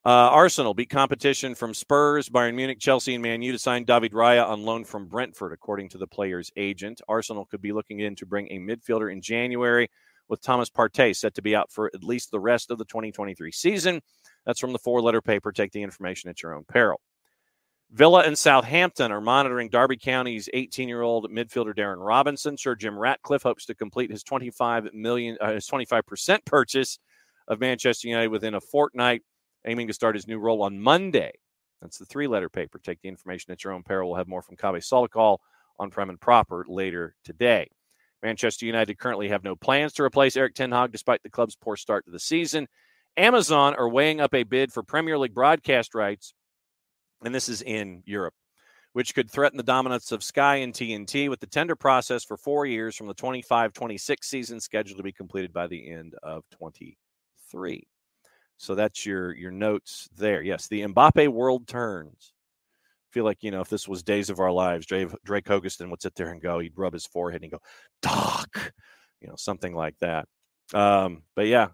Arsenal beat competition from Spurs, Bayern Munich, Chelsea, and Man U to sign David Raya on loan from Brentford, according to the player's agent. Arsenal could be looking in to bring a midfielder in January, with Thomas Partey set to be out for at least the rest of the 2023 season. That's from the four-letter paper. Take the information at your own peril. Villa and Southampton are monitoring Derby County's 18-year-old midfielder Darren Robinson. Sir Jim Ratcliffe hopes to complete his 25% purchase of Manchester United within a fortnight, aiming to start his new role on Monday. That's the three-letter paper. Take the information at your own peril. We'll have more from Kave Solikol on Prem and Proper later today. Manchester United currently have no plans to replace Erik Ten Hag despite the club's poor start to the season. Amazon are weighing up a bid for Premier League broadcast rights, and this is in Europe, which could threaten the dominance of Sky and TNT, with the tender process for 4 years from the 25-26 season scheduled to be completed by the end of 23. So that's your notes there. Yes, the Mbappe world turns. I feel like, if this was Days of Our Lives, Drake Hogestyn would sit there and go, he'd rub his forehead and he'd go, Doc, something like that. But yeah,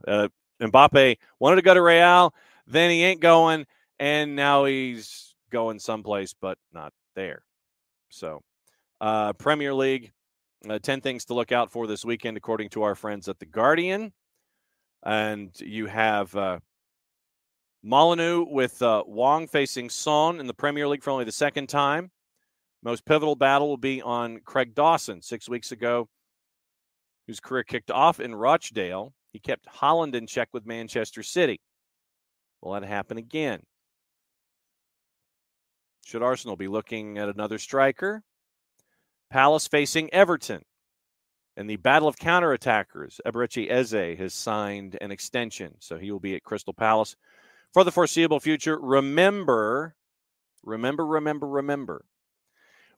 Mbappe wanted to go to Real, then he ain't going, and now he's going someplace but not there. So Premier League, 10 things to look out for this weekend, according to our friends at The Guardian. And you have Molineux with Wong facing Son in the Premier League for only the second time. Most pivotal battle will be on Craig Dawson 6 weeks ago, whose career kicked off in Rochdale. He kept Holland in check with Manchester City. Will that happen again? Should Arsenal be looking at another striker? Palace facing Everton. In the battle of counterattackers, Eberechi Eze has signed an extension, so he will be at Crystal Palace for the foreseeable future. Remember,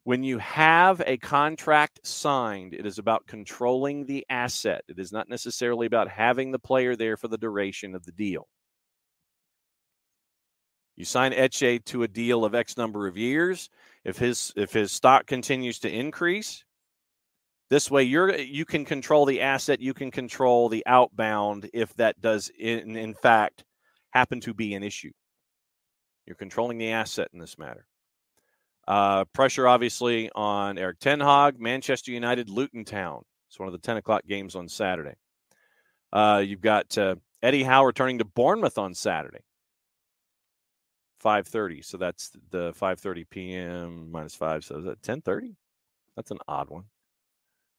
when you have a contract signed, it is about controlling the asset. It is not necessarily about having the player there for the duration of the deal. You sign Etche to a deal of X number of years. If his stock continues to increase, this way you can control the asset. You can control the outbound if that does in fact happen to be an issue. You're controlling the asset in this matter. Pressure, obviously, on Erik Ten Hag. Manchester United, Luton Town. It's one of the 10 o'clock games on Saturday. You've got Eddie Howe returning to Bournemouth on Saturday, 5:30. So that's the 5:30 p.m. minus 5. So is that 10:30? That's an odd one.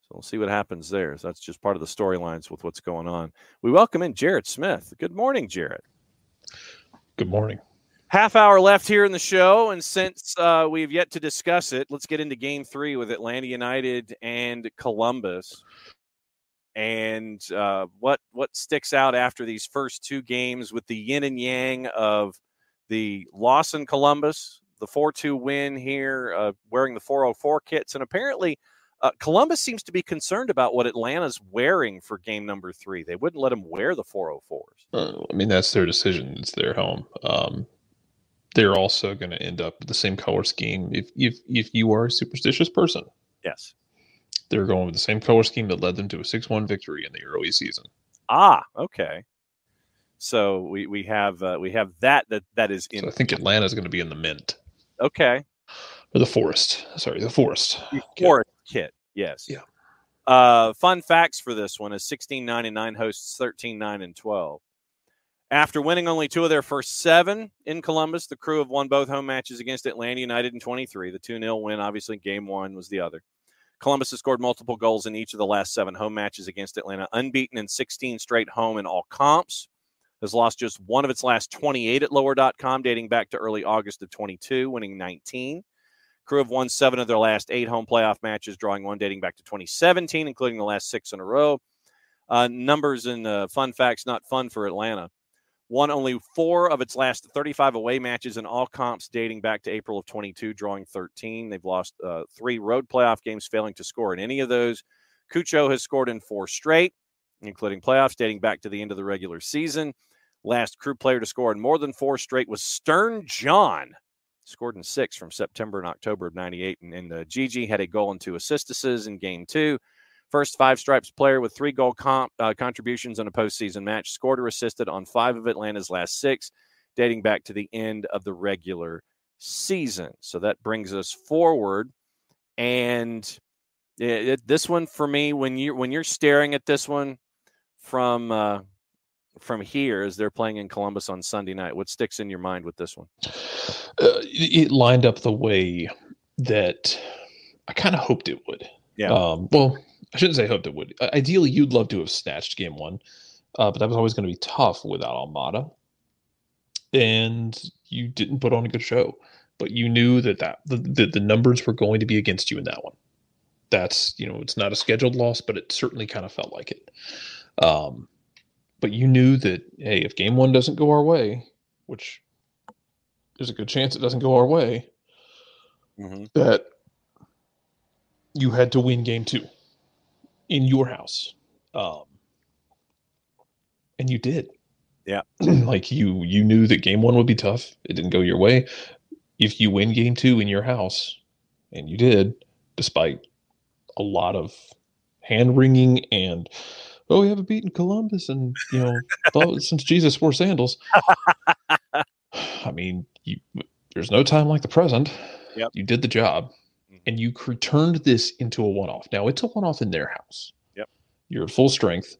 So we'll see what happens there. So that's just part of the storylines with what's going on. We welcome in Jarrett Smith. Good morning, Jarrett. Good morning. Half hour left here in the show, and since we've yet to discuss it, let's get into Game 3 with Atlanta United and Columbus. And what sticks out after these first two games with the yin and yang of the loss in Columbus, the 4-2 win here, wearing the 404 kits, and apparently Columbus seems to be concerned about what Atlanta's wearing for game number 3. They wouldn't let them wear the 404s. I mean, that's their decision. It's their home. They're also going to end up with the same color scheme. If you are a superstitious person, yes, they're going with the same color scheme that led them to a 6-1 victory in the early season. Okay. So we have that is in. So I think Atlanta's going to be in the mint. Okay. Or the forest. Sorry, the forest. The forest kit. Yes. Yeah. Fun facts for this one is 16-9-9 hosts 13-9-12. After winning only 2 of their first 7 in Columbus, the Crew have won both home matches against Atlanta United in 23. The 2-0 win, obviously, game 1 was the other. Columbus has scored multiple goals in each of the last 7 home matches against Atlanta, unbeaten in 16 straight home in all comps. Has lost just 1 of its last 28 at lower.com, dating back to early August of 22, winning 19. Crew have won 7 of their last 8 home playoff matches, drawing 1 dating back to 2017, including the last 6 in a row. Numbers and fun facts, not fun for Atlanta. Won only 4 of its last 35 away matches in all comps dating back to April of 22, drawing 13. They've lost 3 road playoff games, failing to score in any of those. Cucho has scored in 4 straight, including playoffs dating back to the end of the regular season. Last Crew player to score in more than 4 straight was Stern John. Scored in 6 from September and October of 98. And Gigi had a goal and 2 assists in game 2. First 5 stripes player with 3 goal contributions in a postseason match, scored or assisted on 5 of Atlanta's last 6, dating back to the end of the regular season. So that brings us forward. And this one for me, when you're staring at this one from here as they're playing in Columbus on Sunday night, what sticks in your mind with this one? It lined up the way that I kind of hoped it would. Yeah. Well, I shouldn't say hoped it would. Ideally, you'd love to have snatched game 1, but that was always going to be tough without Almada. And you didn't put on a good show, but you knew that the numbers were going to be against you in that one. That's, it's not a scheduled loss, but it certainly kind of felt like it. But you knew that, hey, if game 1 doesn't go our way, which there's a good chance it doesn't go our way, that you had to win game 2 in your house. And you did. Yeah. Like you knew that game 1 would be tough. It didn't go your way. If you win game 2 in your house, and you did, despite a lot of hand-wringing and, we haven't beaten Columbus and, since Jesus wore sandals. I mean, there's no time like the present. Yep. You did the job. And you turned this into a one-off. Now, it's a one-off in their house. Yep. You're at full strength,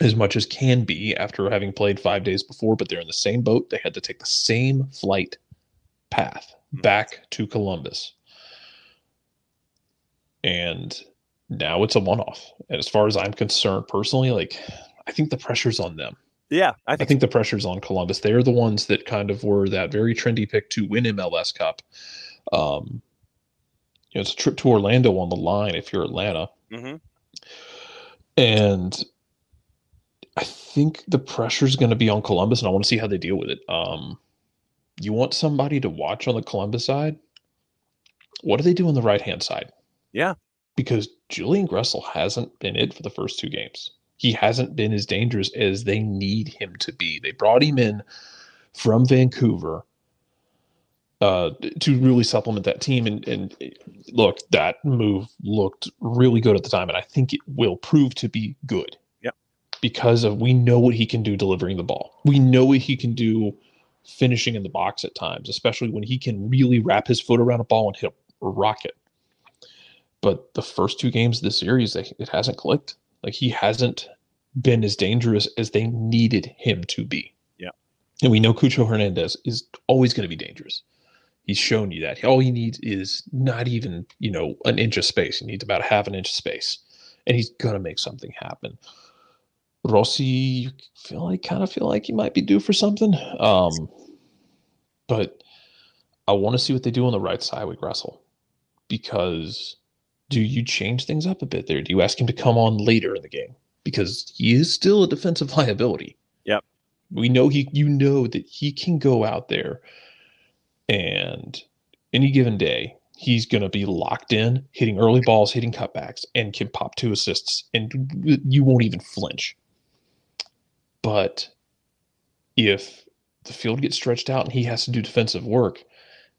as much as can be after having played 5 days before, but they're in the same boat. They had to take the same flight path back to Columbus. And now it's a one-off. And as far as I'm concerned, personally, I think the pressure's on them. Yeah, I think the pressure's on Columbus. They're the ones that kind of were that very trendy pick to win MLS Cup. It's a trip to Orlando on the line if you're Atlanta. Mm-hmm. And I think the pressure's going to be on Columbus, and I want to see how they deal with it. You want somebody to watch on the Columbus side? What do they do on the right-hand side? Yeah. Because Julian Gressel hasn't been it for the first 2 games. He hasn't been as dangerous as they need him to be. They brought him in from Vancouver to really supplement that team. And look, that move looked really good at the time, and I think it will prove to be good. Yep. Because we know what he can do delivering the ball. We know what he can do finishing in the box at times, especially when he can really wrap his foot around a ball and hit a rocket. But the first 2 games of the series, it hasn't clicked. He hasn't been as dangerous as they needed him to be. Yeah. And we know Cucho Hernandez is always going to be dangerous. He's shown you that. All he needs is not even, an inch of space. He needs about half an inch of space. And he's going to make something happen. Rossi, you kind of feel like he might be due for something. But I want to see what they do on the right side with Gressel. Because do you change things up a bit there? Do you ask him to come on later in the game? Because he is still a defensive liability. Yep. We know that he can go out there and any given day, he's going to be locked in, hitting early balls, hitting cutbacks, and can pop 2 assists, and you won't even flinch. But if the field gets stretched out and he has to do defensive work,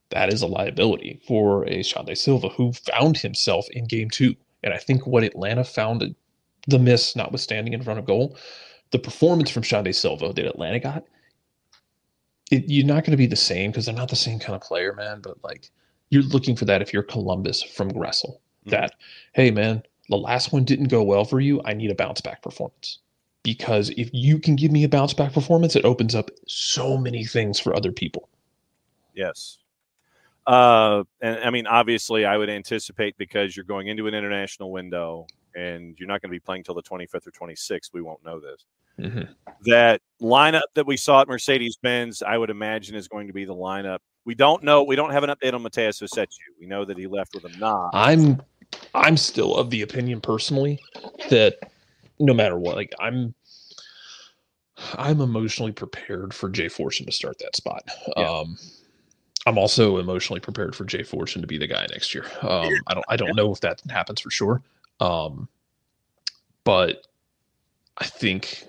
that is a liability for a Xande Silva who found himself in game 2. And I think what Atlanta found, the miss notwithstanding in front of goal, the performance from Xande Silva that Atlanta got, you're not going to be the same because they're not the same kind of player, man. But like, you're looking for that if you're Columbus from Gressel. That, hey, man, the last one didn't go well for you. I need a bounce back performance. Because if you can give me a bounce back performance, it opens up so many things for other people. Yes. And I mean, obviously, I would anticipate because you're going into an international window and you're not going to be playing till the 25th or 26th. We won't know this. Mm-hmm. That lineup that we saw at Mercedes-Benz, I would imagine, is going to be the lineup. We don't know. We don't have an update on Mateus Hosechu. We know that he left with a knock. I'm still of the opinion personally that no matter what, like I'm emotionally prepared for Jay Fortune to start that spot. Yeah. I'm also emotionally prepared for Jay Fortune to be the guy next year. I don't know if that happens for sure. But I think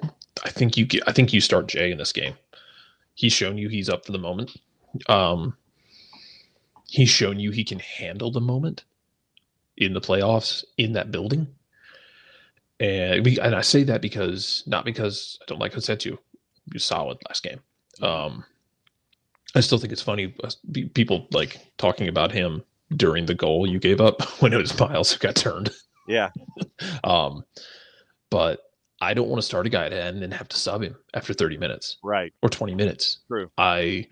you start Jay in this game. He's shown you he's up for the moment. He's shown you he can handle the moment in the playoffs in that building. And I say that not because I don't like Hosechu. He was solid last game. I still think it's funny people like talking about him during the goal you gave up when it was Miles who got turned. Yeah. But I don't want to start a guy and then have to sub him after 30 minutes. Right. Or 20 minutes. True. I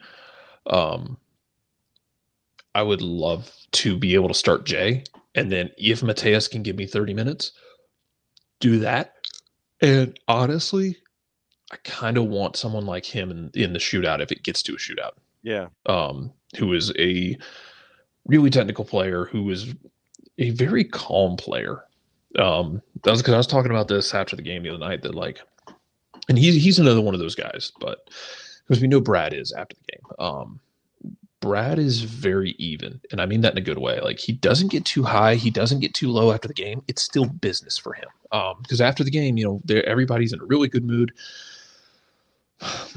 would love to be able to start Jay, and then if Mateus can give me 30 minutes, do that. And honestly, I kind of want someone like him in the shootout if it gets to a shootout. Yeah. Who is a really technical player, who is a very calm player. That was because I was talking about this after the game the other night, that like, and he's another one of those guys, but because we know Brad is after the game. Brad is very even, and I mean that in a good way. Like, he doesn't get too high, he doesn't get too low after the game. It's still business for him. Because after the game, everybody's in a really good mood.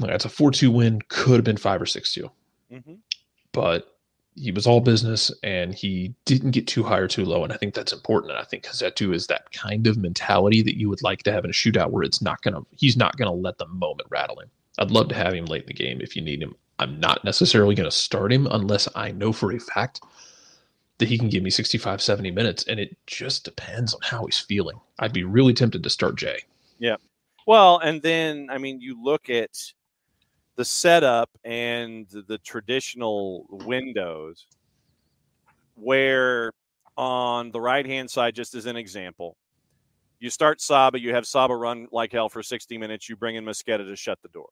That's a 4-2 win, could have been 5 or 6-2. Mm-hmm. But he was all business, and he didn't get too high or too low, and I think that's important. And I think Hosechu is that kind of mentality that you would like to have in a shootout, where he's not gonna let the moment rattle him. I'd love to have him late in the game if you need him. I'm not necessarily going to start him unless I know for a fact that he can give me 65, 70 minutes, and it just depends on how he's feeling. I'd be really tempted to start Jay. Yeah. Well, and then, I mean, you look at the setup and the traditional windows where on the right-hand side, just as an example, you start Saba, you have Saba run like hell for 60 minutes, you bring in Mosqueda to shut the door.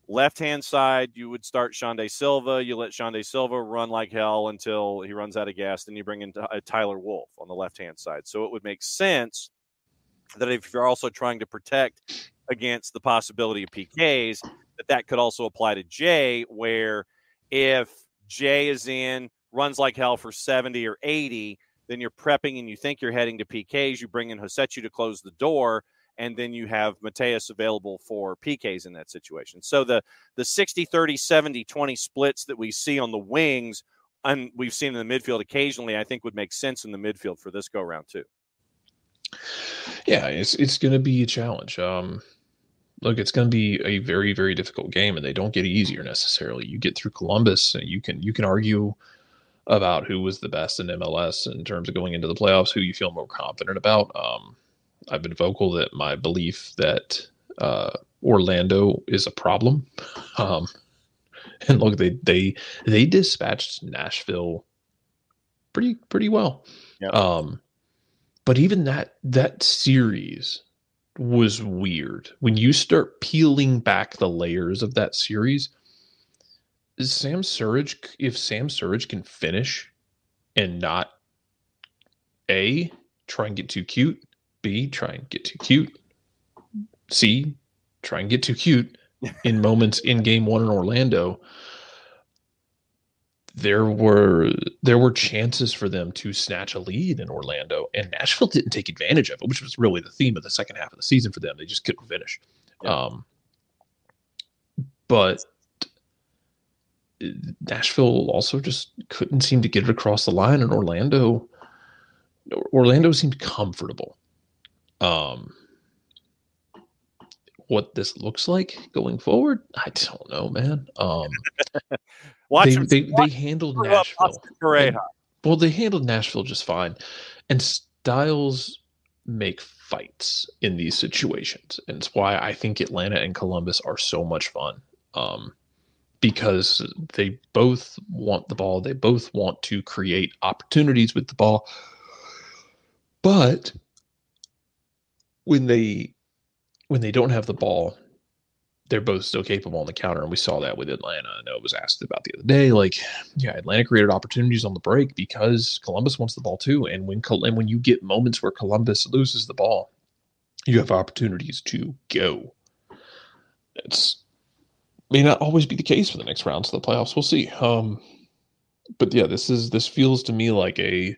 Left-hand side, you would start Xande Silva. You let Xande Silva run like hell until he runs out of gas. Then you bring in Tyler Wolff on the left-hand side. So it would make sense that if you're also trying to protect against the possibility of PKs, that could also apply to Jay, where if Jay is in, runs like hell for 70 or 80, then you're prepping and you think you're heading to PKs. You bring in Hosechu to close the door, and then you have Mateus available for PKs in that situation. So the 60, 30, 70, 20 splits that we see on the wings, and we've seen in the midfield occasionally, I think would make sense in the midfield for this go-around too. Yeah, it's going to be a challenge. Look, it's going to be a very, very difficult game, and they don't get easier necessarily. You get through Columbus, and you can argue about who was the best in MLS in terms of going into the playoffs, who you feel more confident about. I've been vocal that my belief that Orlando is a problem. And look, they dispatched Nashville pretty well. Yep. But even that series was weird. When you start peeling back the layers of that series, if Sam Surridge can finish and not A, try and get too cute, B, try and get too cute, C, try and get too cute, in moments in game one in Orlando, there were chances for them to snatch a lead in Orlando, and Nashville didn't take advantage of it, which was really the theme of the second half of the season for them. They just couldn't finish. Yeah. But Nashville also just couldn't seem to get it across the line, and Orlando seemed comfortable. What this looks like going forward, I don't know, man. They handled Nashville. Well, they handled Nashville just fine, and styles make fights in these situations, and it's why I think Atlanta and Columbus are so much fun. Because they both want the ball, they both want to create opportunities with the ball, but when they don't have the ball, they're both still capable on the counter, and we saw that with Atlanta. I know it was asked about the other day. Like, yeah, Atlanta created opportunities on the break because Columbus wants the ball too. And when you get moments where Columbus loses the ball, you have opportunities to go. It's may not always be the case for the next rounds of the playoffs. We'll see. But yeah, this feels to me like a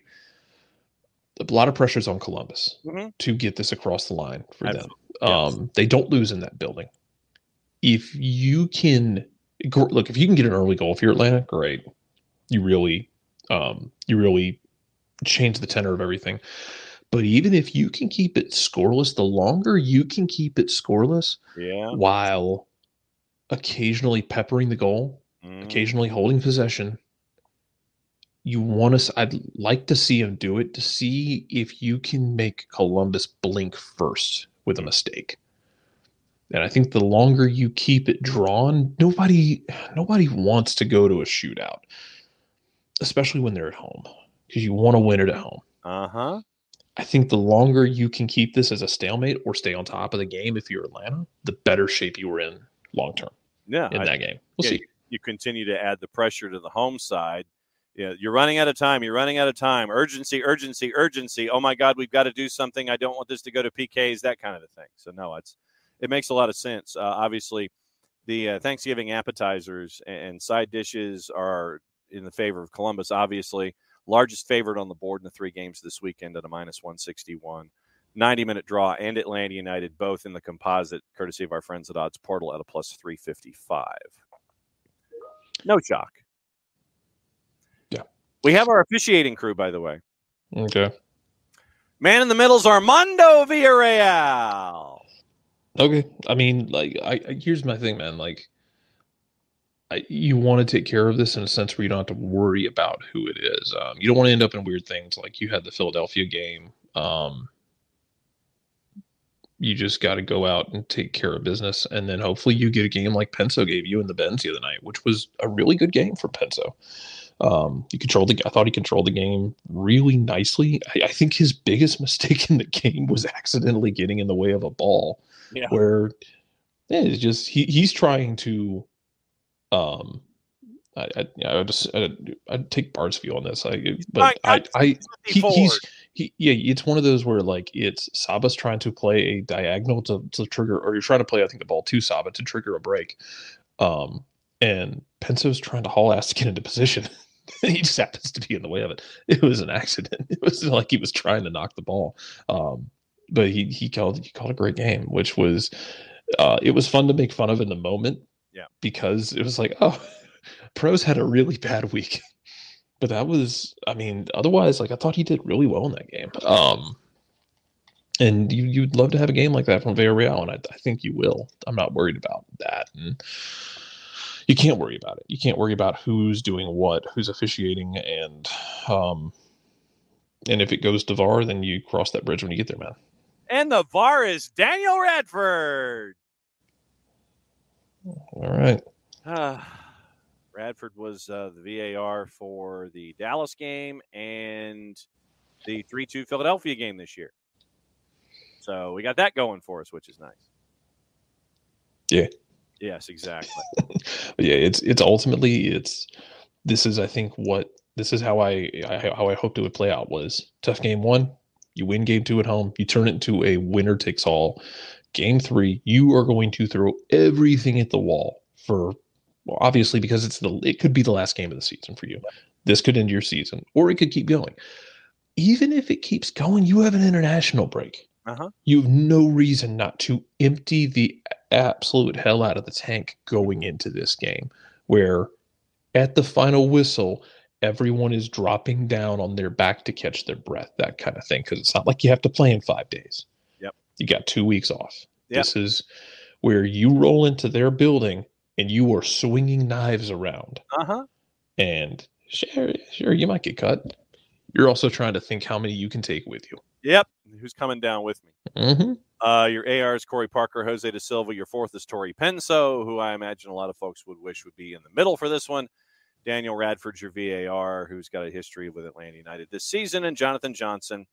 lot of pressures on Columbus to get this across the line for them. Yes. They don't lose in that building. If you can get an early goal, if you're Atlanta, great. You really change the tenor of everything. But even if you can keep it scoreless, the longer you can keep it scoreless, while occasionally peppering the goal, occasionally holding possession, I'd like to see him do it to see if you can make Columbus blink first with a mistake. And I think the longer you keep it drawn, nobody wants to go to a shootout, especially when they're at home, because you want to win it at home. I think the longer you can keep this as a stalemate or stay on top of the game, if you're Atlanta, the better shape you were in long term. Yeah, in that game. We'll see. You continue to add the pressure to the home side. Yeah, you're running out of time. Urgency. Oh my God, we've got to do something. I don't want this to go to PKs. That kind of a thing. So no, it makes a lot of sense. Obviously, the Thanksgiving appetizers and side dishes are in the favor of Columbus. Obviously, largest favorite on the board in the 3 games this weekend at a -161. 90-minute draw and Atlanta United both in the composite, courtesy of our friends at Odds Portal at a +355. No shock. Yeah. We have our officiating crew, by the way. Okay. Man in the middle is Armando Villarreal. Okay. I mean, here's my thing, man. You want to take care of this in a sense where you don't have to worry about who it is. You don't want to end up in weird things like you had the Philadelphia game. You just got to go out and take care of business. And then hopefully you get a game like Penso gave you in the Benz the other night, which was a really good game for Penso. I thought he controlled the game really nicely. I think his biggest mistake in the game was accidentally getting in the way of a ball where it's just, he's trying to, I'd take Bart's view on this. It's one of those where it's Saba's trying to play a diagonal to trigger, or you're trying to play, I think, the ball to Saba to trigger a break. And Penso's trying to haul ass to get into position. He just happens to be in the way of it. It was an accident. It was like he was trying to knock the ball. But he called a great game, which was, it was fun to make fun of in the moment. Yeah. Because it was like, oh, Pros had a really bad week. But that was, otherwise, I thought he did really well in that game. And you'd love to have a game like that from Villarreal, and I think you will. I'm not worried about that. And you can't worry about it. You can't worry about who's doing what, who's officiating, and if it goes to VAR, then you cross that bridge when you get there, man. And the VAR is Daniel Radford. All right. Radford was the VAR for the Dallas game and the 3-2 Philadelphia game this year. So we got that going for us, which is nice. Yeah. Yes, exactly. Yeah, it's ultimately this is how I hoped it would play out. Was tough game 1, you win game 2 at home, you turn it into a winner takes all Game 3, you are going to throw everything at the wall obviously, because it could be the last game of the season for you. This could end your season, or it could keep going. Even if it keeps going, you have an international break. You have no reason not to empty the absolute hell out of the tank going into this game, where at the final whistle, everyone is dropping down on their back to catch their breath, that kind of thing, because it's not like you have to play in 5 days. Yep. You got 2 weeks off. Yep. This is where you roll into their building and you are swinging knives around. And sure, you might get cut. You're also trying to think how many you can take with you. Yep. Who's coming down with me? Mm-hmm. Your AR is Corey Parker, Jose Da Silva. Your fourth is Tori Penso, who I imagine a lot of folks would wish would be in the middle for this one. Daniel Radford's your VAR, who's got a history with Atlanta United this season. And Jonathan Johnson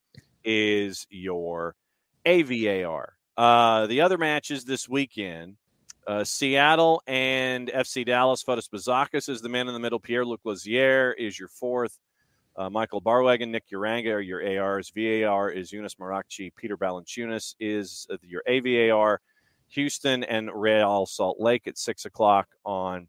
is your AVAR. The other matches this weekend, Seattle and FC Dallas. Fotis Bazakis is the man in the middle. Pierre-Luc Lazier is your fourth. Michael Barwagon, Nick Uranga are your ARs. VAR is Yunus Marakchi. Peter Balanchunas is your AVAR. Houston and Real Salt Lake at 6 o'clock on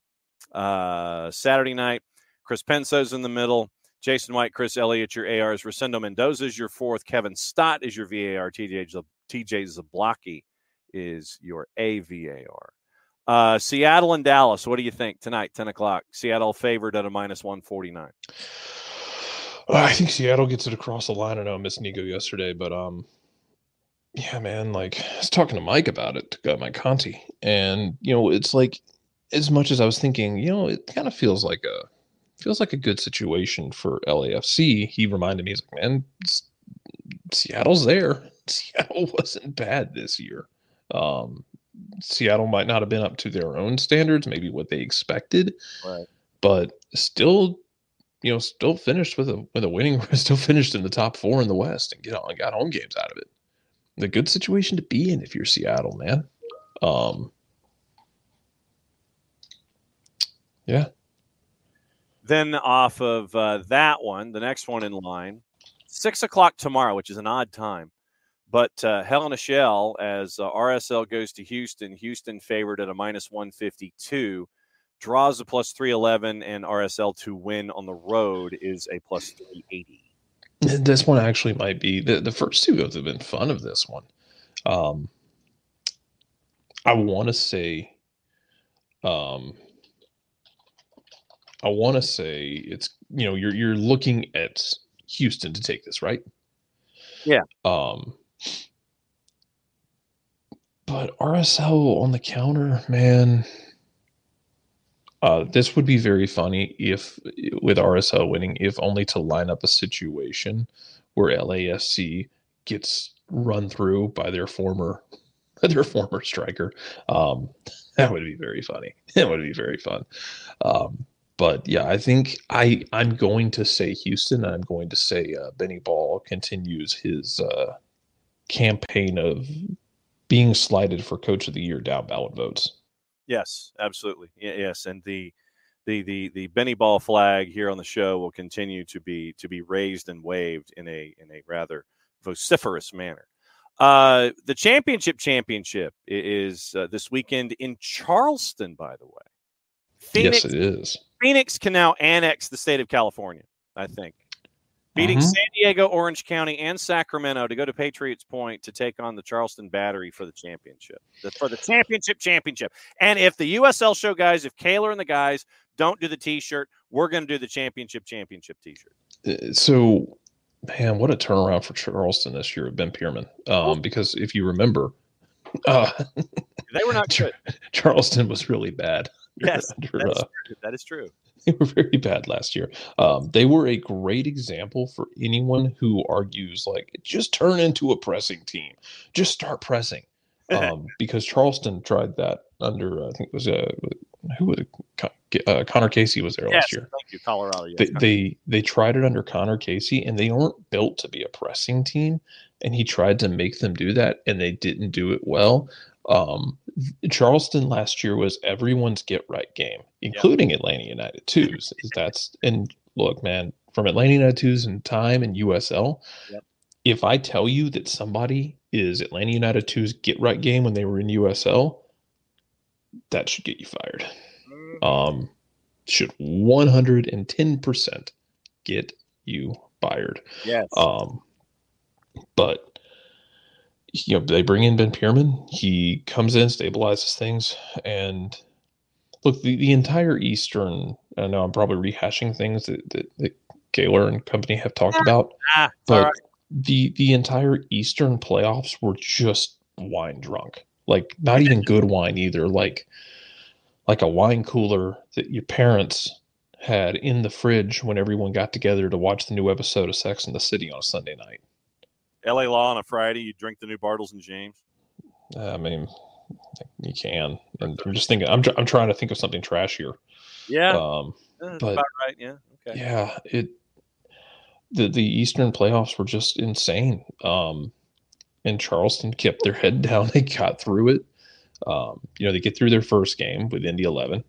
Saturday night. Chris Penso's in the middle. Jason White, Chris Elliott, your ARs. Rosendo Mendoza is your fourth. Kevin Stott is your VAR. TJ Zablocki is your AVAR. Seattle and Dallas, what do you think tonight, 10 o'clock? Seattle favored at a minus 149. I think Seattle gets it across the line. I know I missed Nico yesterday, but yeah, man, like I was talking to Mike about it, Mike Conti, and it's like, as much as I was thinking, it kind of feels like a good situation for LAFC. He reminded me, he's like, man, Seattle's there. Seattle wasn't bad this year. Seattle might not have been up to their own standards, maybe what they expected, right? But still finished with a winning. Still finished in the top 4 in the West and got home games out of it. A good situation to be in if you're Seattle, man. Yeah. Then off of that one, the next one in line, 6 o'clock tomorrow, which is an odd time. But Hell in a Shell, as RSL goes to Houston, Houston favored at a minus 152, draws a plus 311, and RSL to win on the road is a plus 380. This one actually might be the first two have been fun of this one. I want to say it's you're looking at Houston to take this, right? Yeah. But RSL on the counter, man. This would be very funny with RSL winning, if only to line up a situation where LAFC gets run through by their former striker. That would be very funny. It would be very fun. But yeah, I think I'm going to say Houston. I'm going to say Benny Ball continues his campaign of being slighted for Coach of the Year down ballot votes. Yes, absolutely. Yes, and the Benny Ball flag here on the show will continue to be raised and waved in a rather vociferous manner. The championship is this weekend in Charleston, by the way. Yes, it is. Phoenix can now annex the state of California, I think. Beating San Diego, Orange County, and Sacramento to go to Patriots Point to take on the Charleston Battery for the championship. For the championship. And if the USL show guys, if Kaler and the guys don't do the T-shirt, we're going to do the championship T-shirt. So, man, what a turnaround for Charleston this year, Ben Pierman. Because if you remember, they were not good. Charleston was really bad. Yes, that is true. They were very bad last year. They were a great example for anyone who argues, like, just turn into a pressing team. Just start pressing. Because Charleston tried that under, I think it was, Connor Casey was there last year. Thank you, Colorado. Yes, they tried it under Connor Casey, and they weren't built to be a pressing team. And he tried to make them do that, and they didn't do it well. Charleston last year was everyone's get right game, including Atlanta United 2s. And look, man, from Atlanta United 2s and time and USL, if I tell you that somebody is Atlanta United 2's get-right game when they were in USL. That should get you fired. Should 110% get you fired. Yes. But they bring in Ben Pierman. He comes in, stabilizes things, and look, the entire Eastern. I know I'm probably rehashing things that Gaylor and company have talked about, but right. the entire Eastern playoffs were just wine drunk. Like, not even good wine either. Like a wine cooler that your parents had in the fridge when everyone got together to watch the new episode of Sex and the City on a Sunday night. LA Law on a Friday, you drink the new Bartles and James. I mean, you can. And I'm just thinking, I'm trying to think of something trashier. Yeah. That's about right. Yeah. Okay. Yeah. The Eastern playoffs were just insane. And Charleston kept their head down. They got through it. They get through their first game with Indy 11.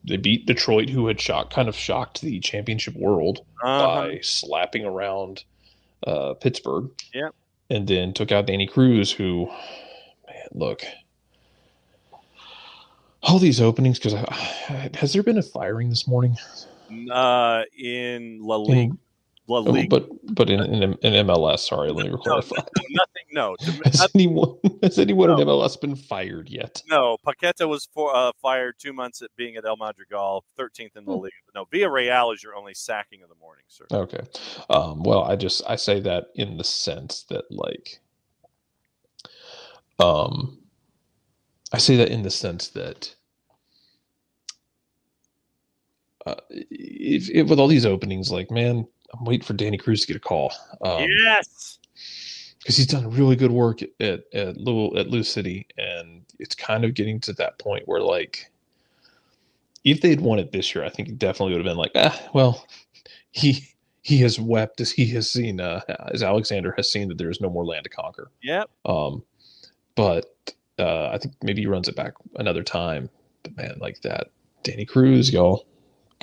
They beat Detroit, who had kind of shocked the championship world by slapping around Pittsburgh. Yeah. And then took out Danny Cruz, who, man, look, all these openings, because has there been a firing this morning? In La Liga. But in MLS, sorry, let me clarify. Nothing. No. Has anyone in MLS been fired yet? No. Paqueta was fired 2 months at being at El Madrigal, 13th in La Liga. No, Villarreal is your only sacking of the morning, sir. Okay. Well, I say that in the sense that, like, if with all these openings, like, man, I'm waiting for Danny Cruz to get a call. Yes, because he's done really good work at Lou City, and it's kind of getting to that point where, like, if they'd won it this year, I think it definitely would have been like, well, he has wept as he has seen, as Alexander has seen that there is no more land to conquer. Yep. But I think maybe he runs it back another time. But man, like that, Danny Cruz, y'all.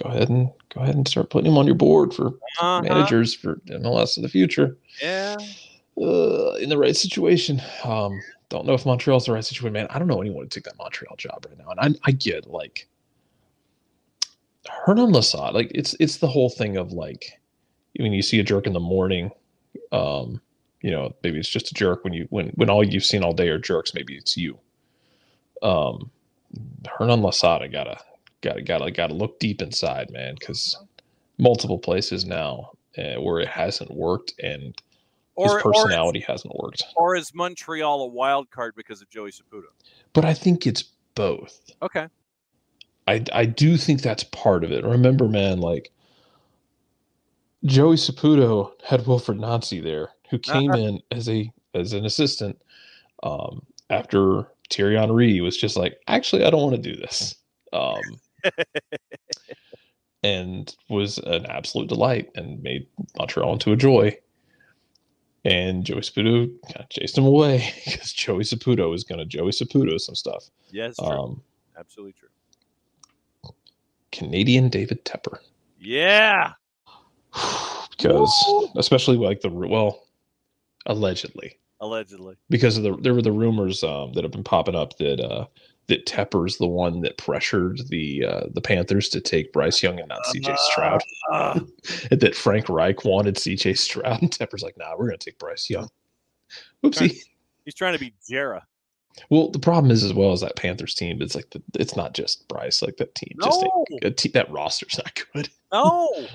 Go ahead and start putting him on your board for managers for MLS in the future. Yeah. In the right situation. Don't know if Montreal's the right situation, man. I don't know anyone who took that Montreal job right now. And I get, like, Hernan Lasad, like, it's the whole thing of, like, when you see a jerk in the morning, maybe it's just a jerk when all you've seen all day are jerks, maybe it's you. Hernan Lasada gotta look deep inside, man, because multiple places now where it hasn't worked, and his personality hasn't worked. Or is Montreal a wild card because of Joey Saputo? But I think it's both. Okay. I do think that's part of it. Remember, man, like, Joey Saputo had Wilfred Nancy there, who came in as an assistant after Thierry Henry was just like, actually, I don't want to do this. And was an absolute delight and made Montreal into a joy. And Joey Saputo kind of chased him away because Joey Saputo is going to Joey Saputo some stuff. Yes, true. Absolutely true. Canadian David Tepper. Yeah. Because, especially like allegedly. Because there were the rumors that have been popping up that Tepper's the one that pressured the Panthers to take Bryce Young and not CJ Stroud. And that Frank Reich wanted CJ Stroud, and Tepper's like, nah, we're going to take Bryce Young. Whoopsie. He's trying to be Jera. Well, the problem is, as well as that Panthers team, it's like it's not just Bryce. Like, that team, that roster's not good. No.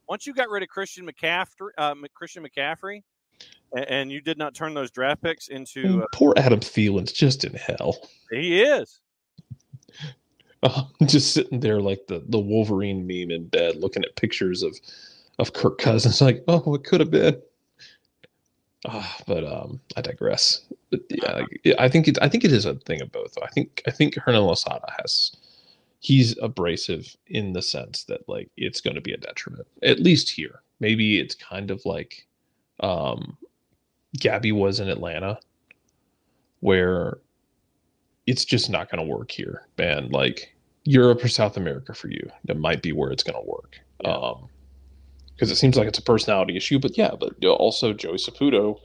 Once you got rid of Christian McCaffrey, and you did not turn those draft picks into poor Adam Thielen's just in hell. He is. Just sitting there like the Wolverine meme in bed, looking at pictures of Kirk Cousins, like, oh, it could have been. But I digress. But yeah, I think it is a thing of both. I think Hernan Losada he's abrasive in the sense that, like, it's going to be a detriment, at least here. Maybe it's kind of like Gabby was in Atlanta, where it's just not going to work here, man. Like, Europe or South America for you, that might be where it's going to work. Yeah. Because it seems like it's a personality issue, but also Joey Saputo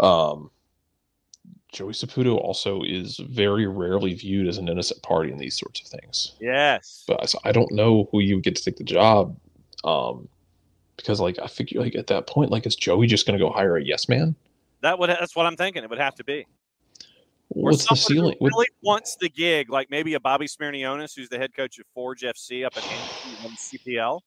Joey Saputo also is very rarely viewed as an innocent party in these sorts of things. Yes. But I don't know who you would get to take the job. Because like I figure like at that point, like is Joey just going to go hire a yes man? That's what I'm thinking. It would have to be. What's the ceiling? Who really wants the gig, like maybe a Bobby Smirnionis, who's the head coach of Forge FC up in CPL.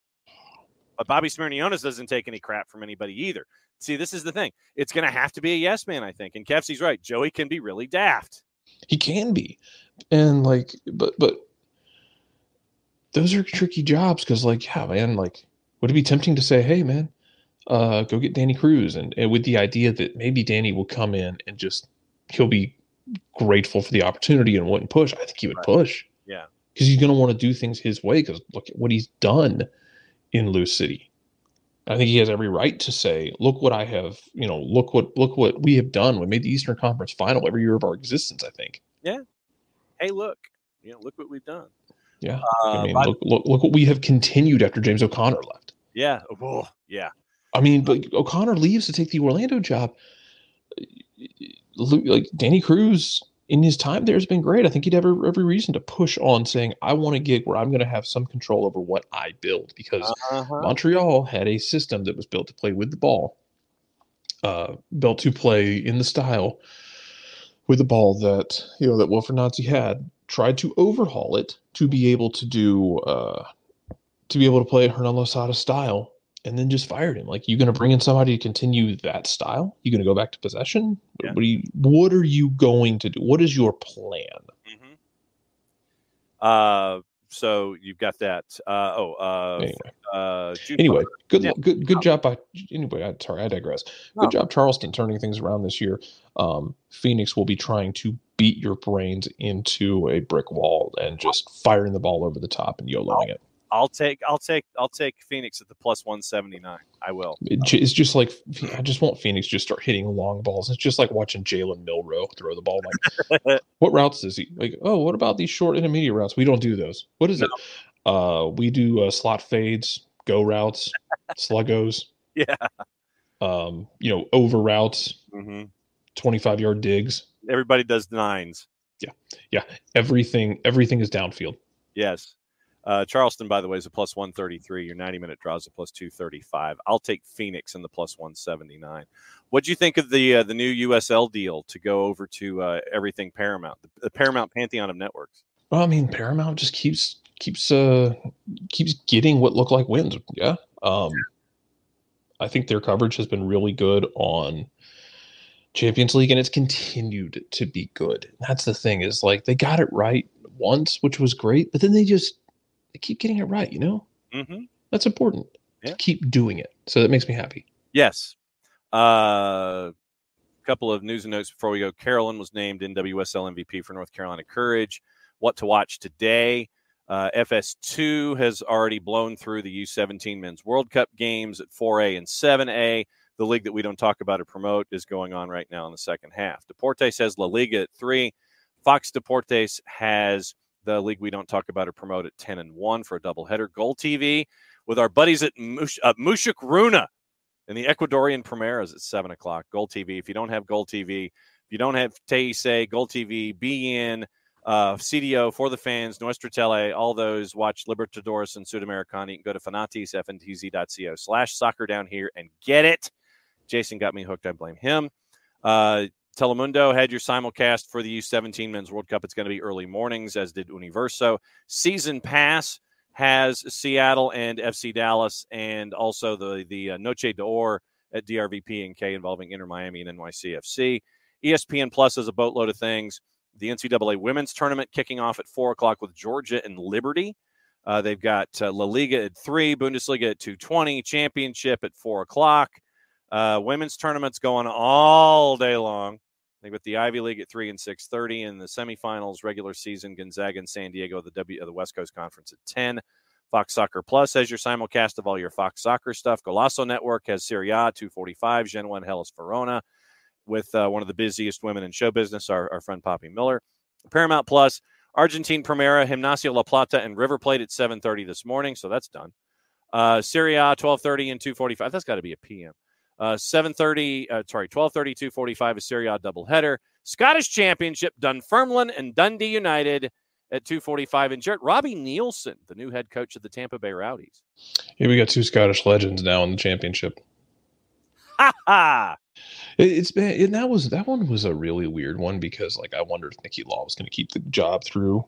But Bobby Smirnionis doesn't take any crap from anybody either. See, this is the thing. It's going to have to be a yes man, I think. And Kefsy's right. Joey can be really daft. He can be, and like, but those are tricky jobs because, like, yeah, man, like, would it be tempting to say, hey, man, go get Danny Cruz, and with the idea that maybe Danny will come in and just he'll be grateful for the opportunity and wouldn't push. I think he would push. Yeah, because he's going to want to do things his way. Because look at what he's done in Lou City. I think he has every right to say, look what I have, look what we have done. We made the Eastern Conference final every year of our existence, I think. Yeah. Hey, look what we've done. Yeah. Look what we have continued after James O'Connor left. Yeah. Oh, yeah. I mean, but O'Connor leaves to take the Orlando job. Like Danny Cruz in his time there has been great. I think he'd have every reason to push on saying, I want a gig where I'm going to have some control over what I build, because Montreal had a system that was built to play with the ball, built to play in the style with the ball that, that Wilfred Nancy had, tried to overhaul it to be able to do, to be able to play Hernan Losada style, and then just fired him. Like, you going to bring in somebody to continue that style? You going to go back to possession? Yeah. What are you going to do? What is your plan? Mm-hmm. So you've got that. Anyway, good job. Sorry, I digress. Good job, Charleston, turning things around this year. Phoenix will be trying to beat your brains into a brick wall and just firing the ball over the top and YOLOing it. I'll take Phoenix at the plus 179. I will. It's just like, I just want Phoenix to just start hitting long balls. It's just like watching Jalen Milroe throw the ball. Like, what routes does he? Like, oh, what about these short intermediate routes? We don't do those. What is it? We do slot fades, go routes, sluggos. Yeah. Over routes, 25-yard digs. Everybody does nines. Yeah. Everything is downfield. Yes. Charleston, by the way, is a plus 133. Your 90-minute draw is a plus 235. I'll take Phoenix in the plus 179. What do you think of the new USL deal to go over to everything Paramount, the Paramount Pantheon of networks? Well, I mean, Paramount just keeps getting what look like wins. Yeah. I think their coverage has been really good on Champions League, and it's continued to be good. That's the thing, is like they got it right once, which was great, but then they keep getting it right, Mm-hmm. That's important to keep doing it. So that makes me happy. Yes. Couple of news and notes before we go. Carolyn was named NWSL MVP for North Carolina Courage. What to watch today. FS2 has already blown through the U17 Men's World Cup games at 4A and 7A. The league that we don't talk about or promote is going on right now in the second half. Deportes has La Liga at 3. Fox Deportes has the league we don't talk about or promote at 10 and 1 for a doubleheader. Goal TV with our buddies at Mushuk Runa in the Ecuadorian Primeras at 7 o'clock. Goal TV. If you don't have Goal TV, if you don't have Teise, Goal TV, BN, CDO, For the Fans, Nuestra Tele, all those, watch Libertadores and Sudamericana. You can go to fanatisfntz.co/soccer down here and get it. Jason got me hooked. I blame him. Telemundo had your simulcast for the U17 Men's World Cup. It's going to be early mornings, as did Universo. Season Pass has Seattle and FC Dallas, and also the Noche d'Or at DRVP and K involving Inter Miami and NYCFC. ESPN Plus has a boatload of things. The NCAA Women's Tournament kicking off at 4 o'clock with Georgia and Liberty. They've got La Liga at 3, Bundesliga at 2:20, Championship at 4 o'clock. Women's tournaments going all day long. They've got the Ivy League at 3 and 6:30, and the semifinals, regular season, Gonzaga and San Diego, the West Coast Conference at 10. Fox Soccer Plus has your simulcast of all your Fox Soccer stuff. Golazo Network has Serie A 2:45, Genoa and Hellas Verona, with one of the busiest women in show business, our friend Poppy Miller. Paramount Plus, Argentine Primera, Gimnasia La Plata, and River Plate at 7:30 this morning, so that's done. Serie A 12:30 and 2:45. That's got to be a PM. 12:30, 2:45 is Serie A doubleheader. Scottish Championship, Dunfermline and Dundee United at 2:45. And Jarrett, Robbie Nielsen, the new head coach of the Tampa Bay Rowdies. Yeah, we got 2 Scottish legends now in the championship. Ha ha! It's been, and that one was a really weird one because I wondered if Nicky Law was going to keep the job through,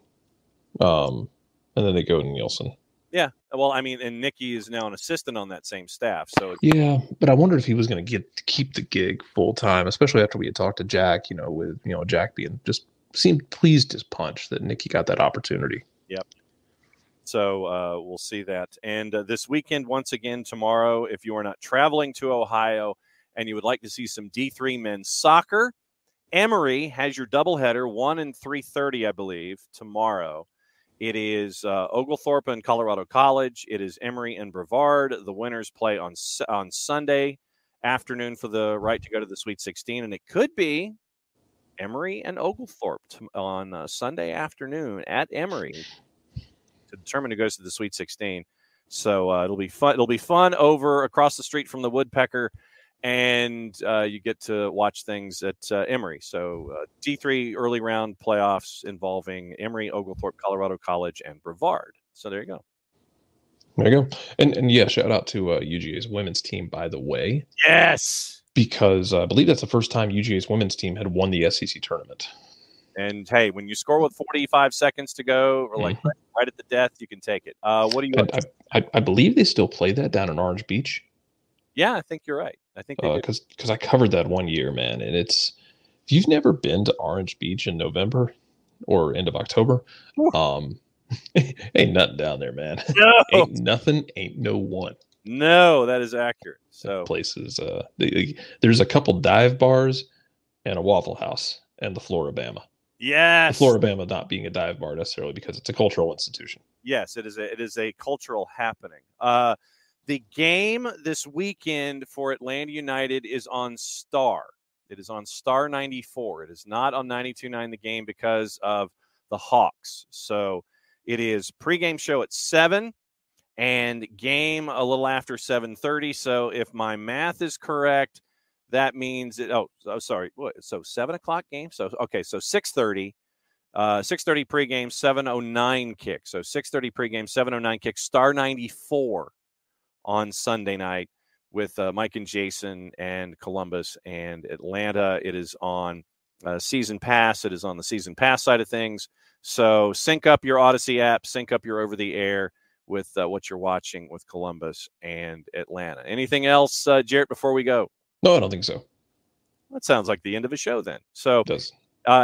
and then they go to Nielsen. Yeah, well, I mean, and Nicky is now an assistant on that same staff, so yeah. But I wondered if he was going to keep the gig full time, especially after we had talked to Jack. With Jack being just seemed pleased as punch that Nicky got that opportunity. Yep. So we'll see that. And this weekend, once again, tomorrow, if you are not traveling to Ohio and you would like to see some D3 men's soccer, Emory has your doubleheader, 1 and 3:30, I believe, tomorrow. It is Oglethorpe and Colorado College. It is Emory and Brevard. The winners play on Sunday afternoon for the right to go to the Sweet 16, and it could be Emory and Oglethorpe on Sunday afternoon at Emory to determine who goes to the Sweet 16. So it'll be fun. It'll be fun over across the street from the Woodpecker, and you get to watch things at Emory. So D3 early round playoffs involving Emory, Oglethorpe, Colorado College, and Brevard. So there you go. There you go. And yeah, shout out to UGA's women's team, by the way. Yes. Because I believe that's the first time UGA's women's team had won the SEC tournament. And hey, when you score with 45 seconds to go, or right at the death, you can take it. What do you? I believe they still play that down in Orange Beach. Yeah, I think you're right. I think because I covered that one year, man, and if you've never been to Orange Beach in November or end of October, ain't nothing down there, man. No. Ain't nothing, ain't no one. No, that is accurate. So places, there's a couple dive bars and a Waffle House and the Floribama. Yes, the Floribama not being a dive bar necessarily because it's a cultural institution. Yes, it is a cultural happening. The game this weekend for Atlanta United is on Star. It is on Star 94. It is not on 92.9 The Game because of the Hawks. So it is pregame show at 7 and game a little after 7:30. So if my math is correct, that means sorry. So 7 o'clock game. So 6:30. 6:30 pregame, 7:09 kick. So 6:30 pregame, 7:09 kick. Star 94 on Sunday night with Mike and Jason and Columbus and Atlanta. It is on Season Pass. It is on the Season Pass side of things. So sync up your Odyssey app, sync up your over-the-air with what you're watching with Columbus and Atlanta. Anything else, Jarrett, before we go? No, I don't think so. That sounds like the end of a show then. So it does.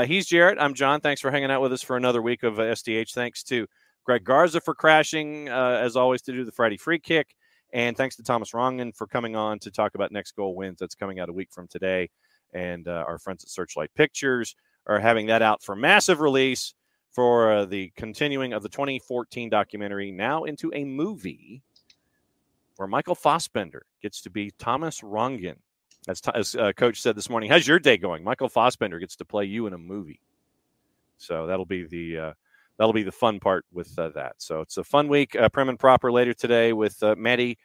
He's Jarrett. I'm John. Thanks for hanging out with us for another week of SDH. Thanks to Greg Garza for crashing, as always, to do the Friday free kick. And thanks to Thomas Rongen for coming on to talk about Next Goal Wins. That's coming out a week from today. And our friends at Searchlight Pictures are having that out for massive release for the continuing of the 2014 documentary, now into a movie where Michael Fassbender gets to be Thomas Rongen. As Coach said this morning, how's your day going? Michael Fassbender gets to play you in a movie. So that'll be the fun part with that. So it's a fun week, prim and proper later today with Maddie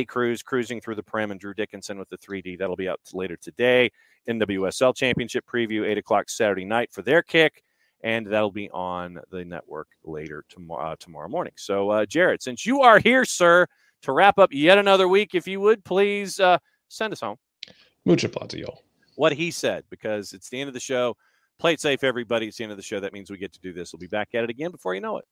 Cruz cruising through the prim and Drew Dickinson with the 3D. That'll be out later today. NWSL Championship preview, 8 o'clock Saturday night for their kick, and that'll be on the network later tomorrow morning. So, Jarrett, since you are here, sir, to wrap up yet another week, if you would, please send us home. Mucha plata, y'all. What he said, because it's the end of the show. Play it safe, everybody. It's the end of the show. That means we get to do this. We'll be back at it again before you know it.